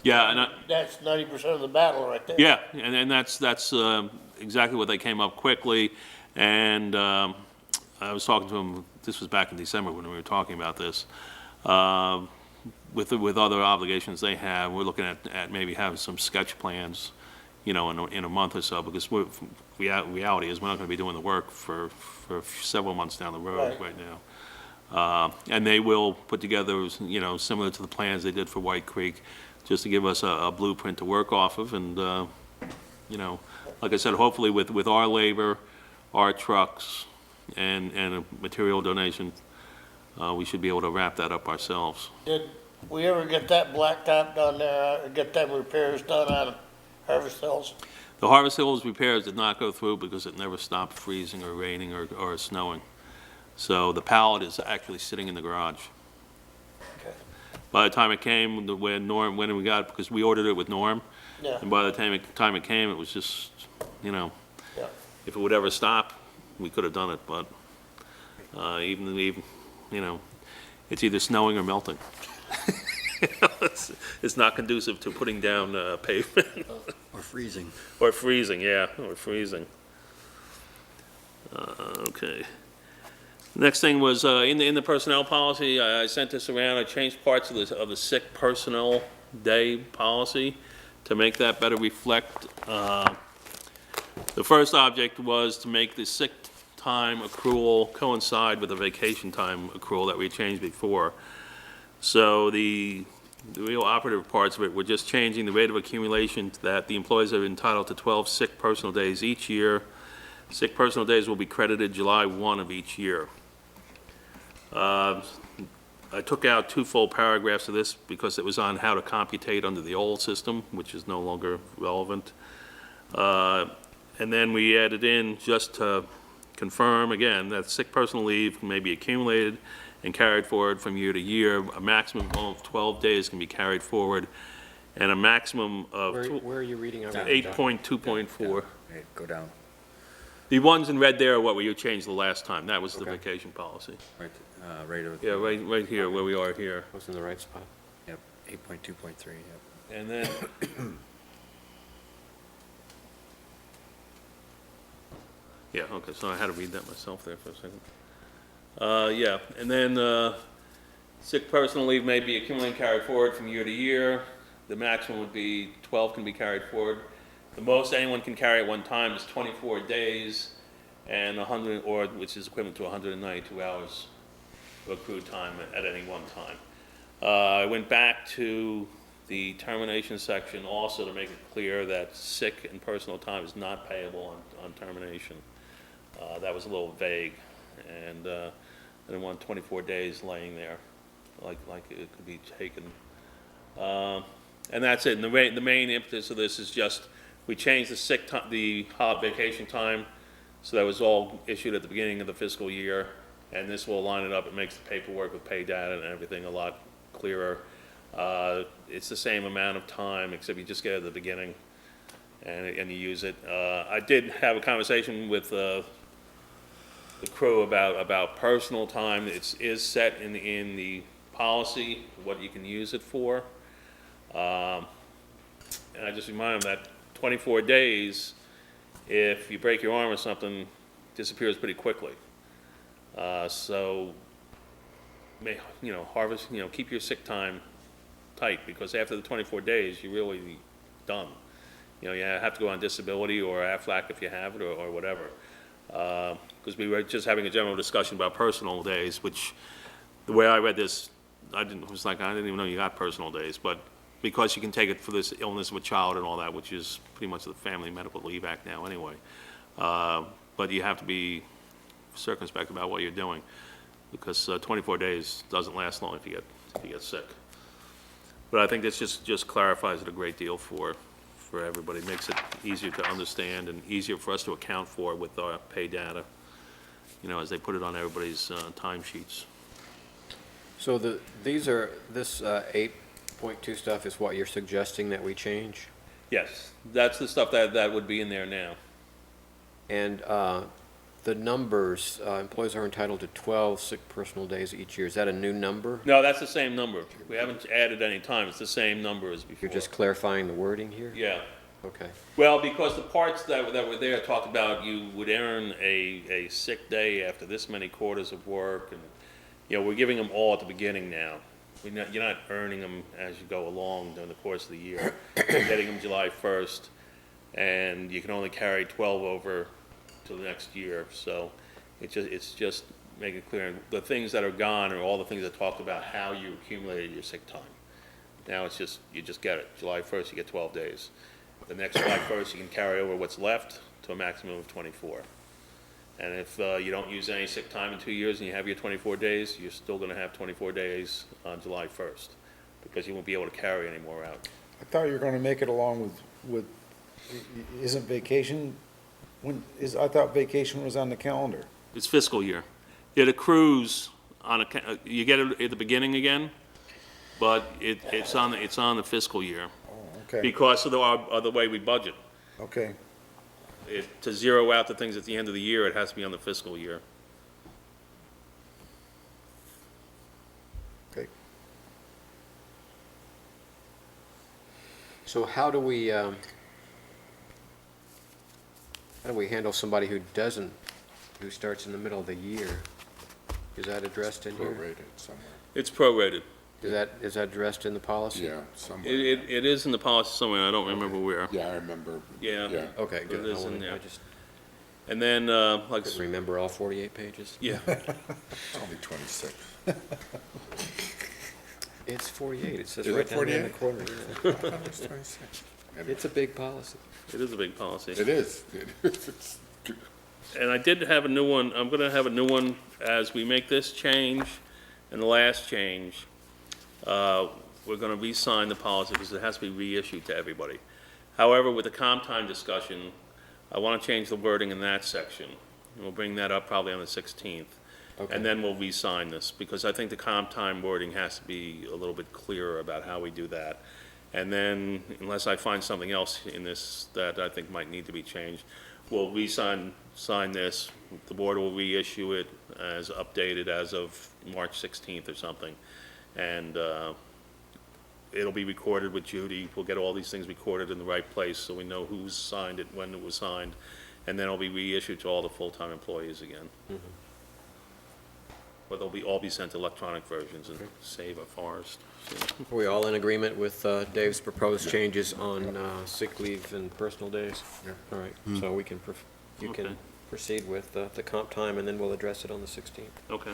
Yeah, and that's 90% of the battle right there. yeah, and that's exactly what they came up quickly. And I was talking to them, this was back in December when we were talking about this. With other obligations they have, we're looking at maybe having some sketch plans, you know, in a month or so, because reality is we're not going to be doing the work for several months down the road right now. And they will put together, you know, similar to the plans they did for White Creek, just to give us a blueprint to work off of. And, you know, like I said, hopefully with our labor, our trucks, and a material donation, we should be able to wrap that up ourselves. Did we ever get that blacktop done there, or get them repairs done on Harvest Hills? The Harvest Hills repairs did not go through because it never stopped freezing or raining or snowing. So the pallet is actually sitting in the garage. Okay. By the time it came, when we got, because we ordered it with Norm, Yeah, and by the time it came, it was just, you know, yeah. if it would ever stop, we could have done it, but even, you know, it's either snowing or melting. It's not conducive to putting down pavement. Or freezing. Or freezing, yeah, or freezing. Okay. Next thing was, in the personnel policy, I sent this around, I changed parts of the sick personnel day policy to make that better reflect. The first object was to make the sick time accrual coincide with the vacation time accrual that we changed before. So the real operative parts of it, we're just changing the rate of accumulation that the employees are entitled to 12 sick personal days each year. Sick personal days will be credited July 1 of each year. I took out 2 full paragraphs of this because it was on how to computate under the old system, which is no longer relevant. And then we added in, just to confirm again, that sick personal leave may be accumulated and carried forward from year to year. A maximum of 12 days can be carried forward, and a maximum of Where are you reading? 8.2.4. Go down. The ones in red there are what we changed the last time. That was the Okay. vacation policy. Right, right over. Yeah, right here, where we are here. I was in the right spot. Yep, 8.2.3, yep. And then, yeah, okay, so I had to read that myself there for a second. Yeah, and then sick personal leave may be accumulated and carried forward from year to year. The maximum would be 12 can be carried forward. The most anyone can carry at one time is 24 days and 100, or which is equivalent to 192 hours of accrued time at any one time. I went back to the termination section also to make it clear that sick and personal time is not payable on termination. That was a little vague, and I didn't want 24 days laying there like it could be taken. And that's it. And the main impetus of this is just we changed the sick time, the vacation time, so that was all issued at the beginning of the fiscal year, And this will line it up. It makes the paperwork with pay data and everything a lot clearer. It's the same amount of time, except you just get it at the beginning and you use it. I did have a conversation with the crew about personal time. It is set in the policy, what you can use it for. And I just remind them that 24 days, if you break your arm or something, disappears pretty quickly. So, harvest, keep your sick time tight, because after the 24 days, you're really done. You have to go on disability or AFLAC if you have it, or whatever. Because we were just having a general discussion about personal days, which, the way I read this, I didn't even know you got personal days, but because you can take it for this illness of a child and all that, which is pretty much the Family Medical Leave Act now anyway. But you have to be circumspect about what you're doing, because 24 days doesn't last long if you get sick. But I think this just clarifies it a great deal for everybody. It makes it easier to understand and easier for us to account for with our pay data, as they put it on everybody's timesheets. So this 8.2 stuff is what you're suggesting that we change? Yes, that's the stuff that would be in there now. And the numbers, employees are entitled to 12 sick personal days each year. Is that a new number? No, that's the same number. We haven't added any time. It's the same number as before. You're just clarifying the wording here? Yeah. Okay. Well, because the parts that were there talked about you would earn a sick day after this many quarters of work, and we're giving them all at the beginning now. You're not earning them as you go along during the course of the year. You're getting them July 1st, and you can only carry 12 over to the next year. So it's just making it clear. The things that are gone are all the things that talked about how you accumulated your sick time. Now it's just, you just get it. July 1st, you get 12 days. The next July 1st, you can carry over what's left to a maximum of 24. And if you don't use any sick time in 2 years and you have your 24 days, you're still going to have 24 days on July 1st, because you won't be able to carry any more out. I thought you were gonna make it along with, isn't vacation, I thought vacation was on the calendar. It's fiscal year. It accrues you get it at the beginning again, but it's on the fiscal year. Oh, okay, Because of the way we budget. okay. To zero out the things at the end of the year, it has to be on the fiscal year. Okay. So how do we handle somebody who starts in the middle of the year? Is that addressed in here? Prorated somewhere. It's prorated. Is that addressed in the policy? Yeah, somewhere. It is in the policy somewhere, I don't remember where. Yeah, I remember. Yeah. Okay, good. It is in there. I just And then, couldn't remember all 48 pages. yeah, It's only 26. It's 48. It says Is right it down there in the 48? corner. I thought it was 26. Anyway, It's a big policy. it is a big policy. It is. It's- And I did have a new one, I'm gonna have a new one as we make this change and the last change. We're gonna re-sign the policy because it has to be reissued to everybody. However, with the comp time discussion, I wanna change the wording in that section. And we'll bring that up probably on the 16th. Okay. And then we'll re-sign this, because I think the comp time wording has to be a little bit clearer about how we do that. And then, unless I find something else in this that I think might need to be changed, we'll sign this, the board will reissue it as updated as of March 16th or something. And it'll be recorded with Judy. We'll get all these things recorded in the right place so we know who's signed it, when it was signed. And then it'll be reissued to all the full-time employees again. But they'll all be sent electronic versions and save a forest. Are we all in agreement with Dave's proposed changes on sick leave and personal days? Yeah. All right, so you Okay. can proceed with the comp time, and then we'll address it on the 16th. Okay.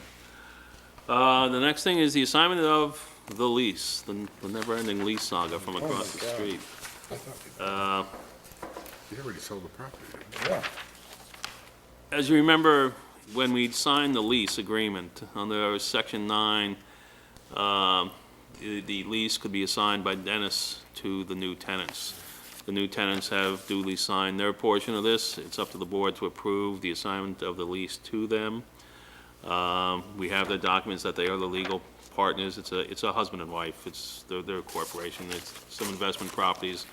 The next thing is the assignment of the lease, the never-ending lease saga from across the God. street. I thought you already sold the property. Yeah. As you remember, when we signed the lease agreement, under Section 9, the lease could be assigned by Dennis to the new tenants. The new tenants have duly signed their portion of this. It's up to the board to approve the assignment of the lease to them. We have the documents that they are the legal partners. It's a husband and wife. They're a corporation. It's some investment properties.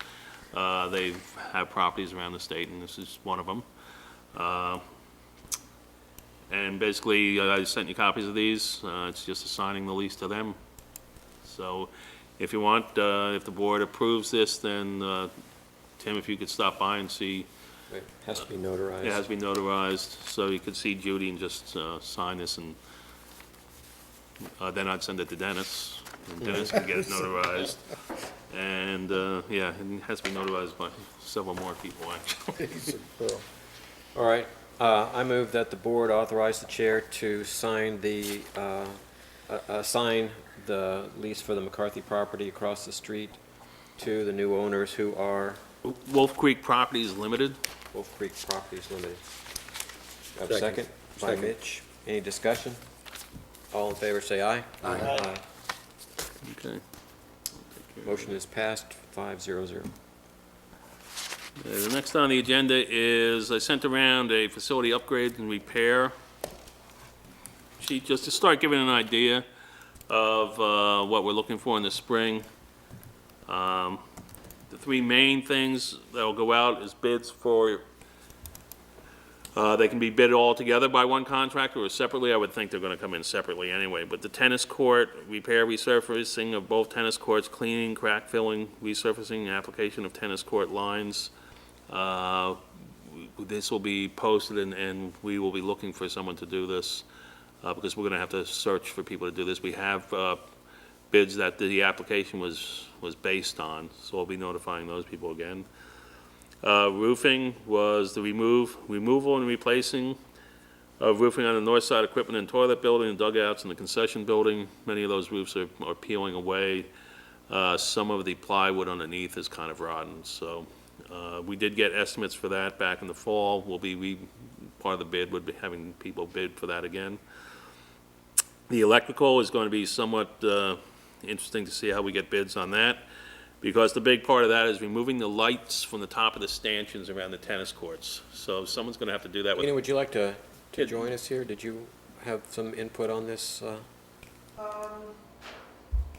They have properties around the state, and this is one of them. And basically, I sent you copies of these. It's just assigning the lease to them. So if you want, if the board approves this, then, Tim, if you could stop by and see. It has to be notarized. It has to be notarized, so you could see Judy and just sign this, and then I'd send it to Dennis, and Dennis can get it notarized. And, yeah, it has to be notarized by several more people, actually. All right, I move that the board authorize the chair to sign the lease for the McCarthy property across the street to the new owners, who are Wolf Creek Properties Limited. Wolf Creek Properties Limited. Have a second? By Mitch. Any discussion? All in favor, say aye. Aye. Okay. Motion is passed, 5-0-0. The next on the agenda is, I sent around a facility upgrade and repair sheet, just to start giving an idea of what we're looking for in the spring. The three main things that will go out is bids for, they can be bid all together by one contractor or separately. I would think they're going to come in separately anyway. But the tennis court, repair, resurfacing of both tennis courts, cleaning, crack filling, resurfacing, application of tennis court lines. This will be posted, and we will be looking for someone to do this, because we're going to have to search for people to do this. We have bids that the application was based on, so we'll be notifying those people again. Roofing was the removal and replacing of roofing on the north side equipment and toilet building, and dugouts in the concession building. Many of those roofs are peeling away. Some of the plywood underneath is kind of rotten, so we did get estimates for that back in the fall. Part of the bid would be having people bid for that again. The electrical is going to be somewhat interesting to see how we get bids on that, because the big part of that is removing the lights from the top of the stanchions around the tennis courts. So someone's going to have to do that with. Tina, would you like to join us here? Did you have some input on this?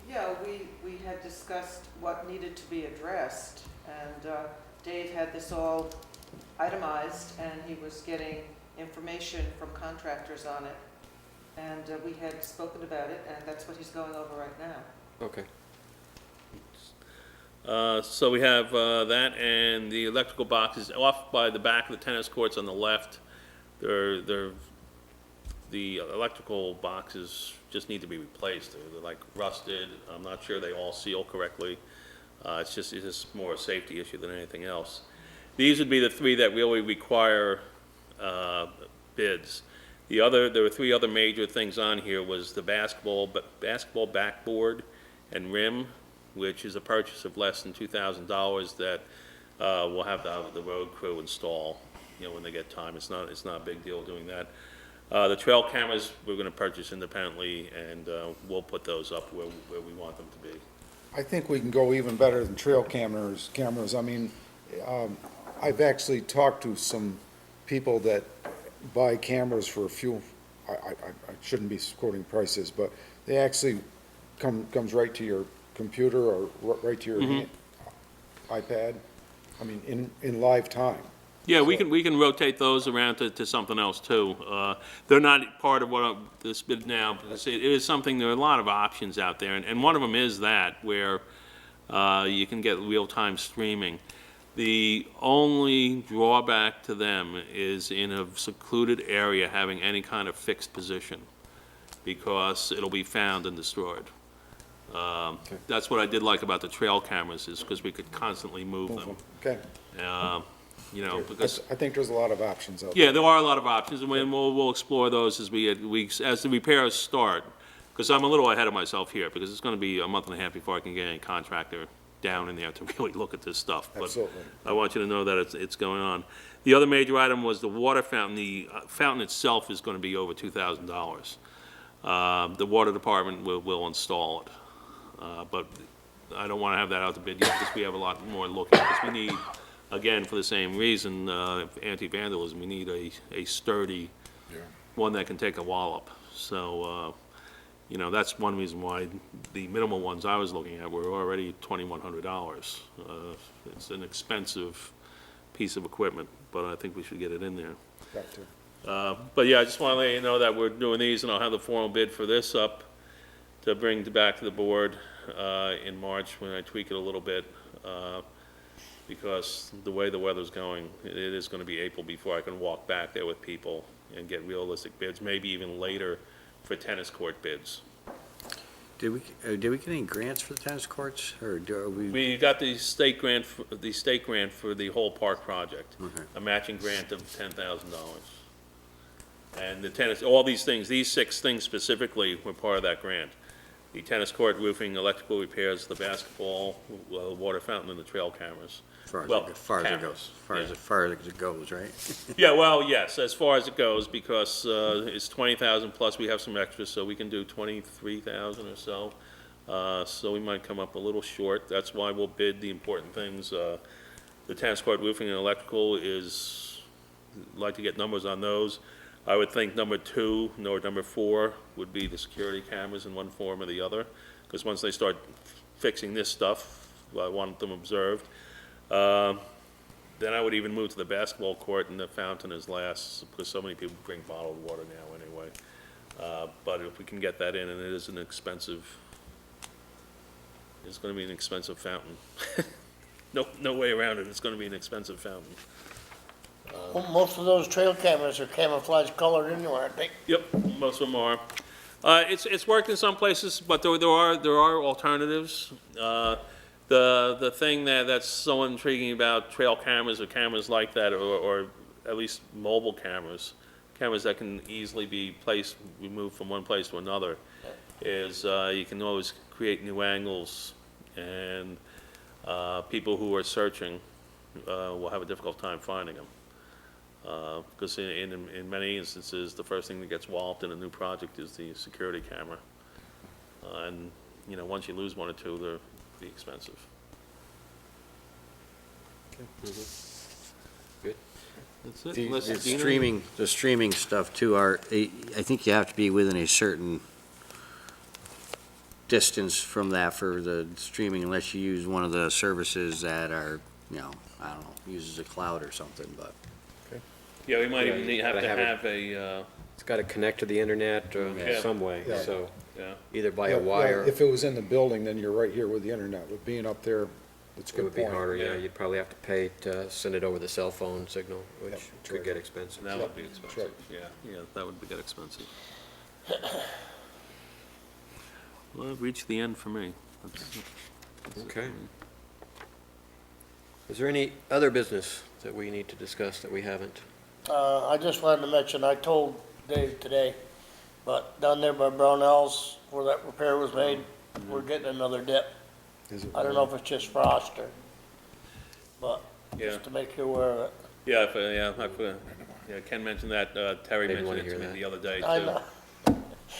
Yeah, we had discussed what needed to be addressed, and Dave had this all itemized, and he was getting information from contractors on it. And we had spoken about it, and that's what he's going over right now. Okay. So we have that, and the electrical boxes off by the back of the tennis courts on the left. The electrical boxes just need to be replaced. They're like rusted. I'm not sure they all seal correctly. It's just more a safety issue than anything else. These would be the three that really require bids. There were three other major things on here. Was the basketball backboard and rim, which is a purchase of less than $2,000 that we'll have the road crew install, when they get time. It's not a big deal doing that. The trail cameras we're going to purchase independently, and we'll put those up where we want them to be. I think we can go even better than trail cameras. I mean, I've actually talked to some people that buy cameras for a few, I shouldn't be quoting prices, but they actually comes right to your computer or right to your iPad, I mean, in live time. Yeah, we can rotate those around to something else too. They're not part of what this bid now, because it is something, there are a lot of options out there, and one of them is that, where you can get real-time streaming. The only drawback to them is in a secluded area having any kind of fixed position, because it'll be found and destroyed. That's what I did like about the trail cameras, is because we could constantly move them. Okay. Because I think there's a lot of options out there. yeah, there are a lot of options, and we'll explore those as as the repairs start. Because I'm a little ahead of myself here, because it's going to be a month and a half before I can get any contractor down in there to really look at this stuff. But Absolutely. I want you to know that it's going on. The other major item was the water fountain. The fountain itself is going to be over $2,000. The water department will install it. But I don't want to have that out to bid yet, because we have a lot more looking, because we need, again, for the same reason, anti-vandalism, we need a sturdy one that can take a wallop. So, you know, that's one reason why the minimal ones I was looking at were already $2,100. It's an expensive piece of equipment, but I think we should get it in there. Got to. But yeah, I just want to let you know that we're doing these, and I'll have the formal bid for this up to bring back to the board in March when I tweak it a little bit, because the way the weather's going, it is going to be April before I can walk back there with people and get realistic bids, maybe even later for tennis court bids. Did we get any grants for the tennis courts, or do we? We got the state grant for the whole park project, Okay. a matching grant of $10,000. And the tennis, all these things, these 6 things specifically were part of that grant. The tennis court, roofing, electrical repairs, the basketball, water fountain, and the trail cameras. As far as Well, it far as it cameras, goes, far as yeah. far as it goes, right? Yeah, well, yes, as far as it goes, because it's 20,000 plus we have some extras, so we can do 23,000 or so. So we might come up a little short. That's why we'll bid the important things. The tennis court roofing and electrical is, like to get numbers on those. I would think number 2 or number 4 would be the security cameras in one form or the other, because once they start fixing this stuff, I want them observed. Then I would even move to the basketball court, and the fountain is last, because so many people bring bottled water now anyway. But if we can get that in, and it is an expensive, it's going to be an expensive fountain. No way around it, it's going to be an expensive fountain. Most of those trail cameras are camouflage colored anyway, aren't they? Yep, most of them are. It's worked in some places, but there are alternatives. The thing that's so intriguing about trail cameras or cameras like that, or at least mobile cameras that can easily be removed from one place to another, is you can always create new angles, and people who are searching will have a difficult time finding them. Because in many instances, the first thing that gets walloped in a new project is the security camera. And, you know, once you lose 1 or 2, they're be expensive. Good. That's it. The Unless Dina- streaming stuff too I think you have to be within a certain distance from that for the streaming, unless you use one of the services that are, you know, I don't know, uses a cloud or something, but. Yeah, we might Yeah, even you have gotta to have have a, It's got to connect to the internet Yeah. some way, Yeah. so yeah. either by Yeah, a wire, If it was in the building, then you're right here with the internet. With being up there, it's a it good would be point. harder, yeah. Yeah. You'd probably have to pay to send it over the cell phone signal, which Yep, that's could right. get expensive. That would be That's right. expensive. Yeah, that would get expensive. Well, I've reached the end for me. That's it Okay. for me. Is there any other business that we need to discuss that we haven't? I just wanted to mention, I told Dave today, but down there by Brownells, where that repair was made, we're getting another dip. Is it I don't know if it's just frost or, but Yeah. just to make you aware of it. Yeah, Ken mentioned that, Terry Didn't mentioned wanna it to hear me that. the other day, too. I know,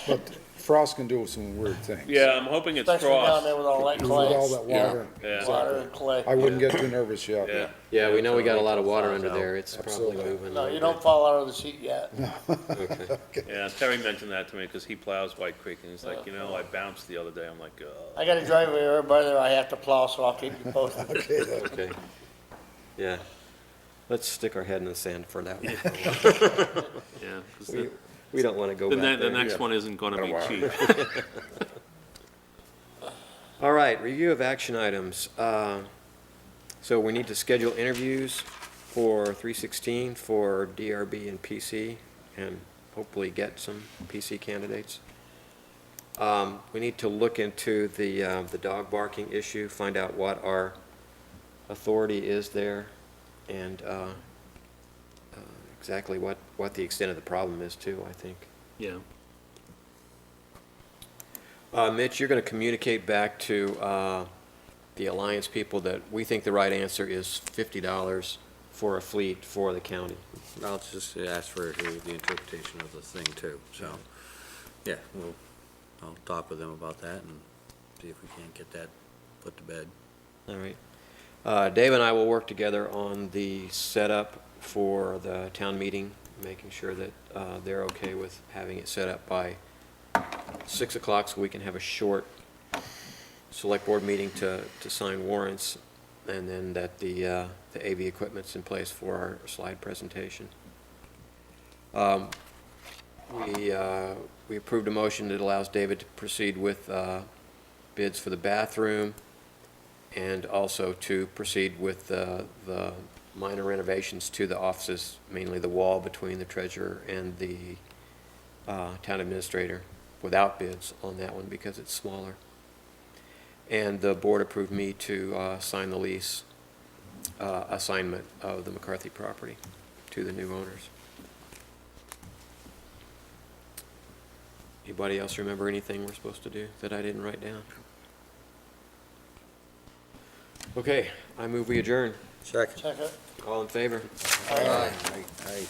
But frost can do some weird things. Yeah, I'm hoping it's especially down frost. there with all that With all clay, that water. Yeah. water and clay. I wouldn't get too nervous yet. Yeah. Yeah, we know we got a so lot of water thaws under out. there, it's probably Absolutely. moving. a No, little you don't bit. fall out of the seat yet. Okay. Yeah, Terry mentioned that to me, because he plows White Creek, and he's like, you know, I bounced the other day, I'm like, I got a driveway right by there I have to plow, so I'll keep you posted. Okay. Yeah. Let's stick our head in the sand for that one. yeah. 'Cause We don't want to go back the there. next one isn't gonna be Oh, wow. cheap. All right, review of action items. So we need to schedule interviews for 316 for DRB and PC, and hopefully get some PC candidates. We need to look into the dog barking issue, find out what our authority is there, and exactly what the extent of the problem is too, I think. Yeah. Mitch, you're going to communicate back to the Alliance people that we think the right answer is $50 for a fleet for the county. I'll just ask for the interpretation of the thing too, so, yeah, I'll talk with them about that and see if we can't get that put to bed. All right. Dave and I will work together on the setup for the town meeting making sure that they're okay with having it set up by 6 o'clock so we can have a short select board meeting to sign warrants, and then that the AV equipment's in place for our slide presentation. We approved a motion that allows David to proceed with bids for the bathroom and also to proceed with the minor renovations to the offices, mainly the wall between the treasurer and the town administrator, without bids on that one because it's smaller. And the board approved me to sign the lease assignment of the McCarthy property to the new owners. Anybody else remember anything we're supposed to do that I didn't write down? Okay, I move we adjourn. Second. Second. All in favor? Aye. Aye.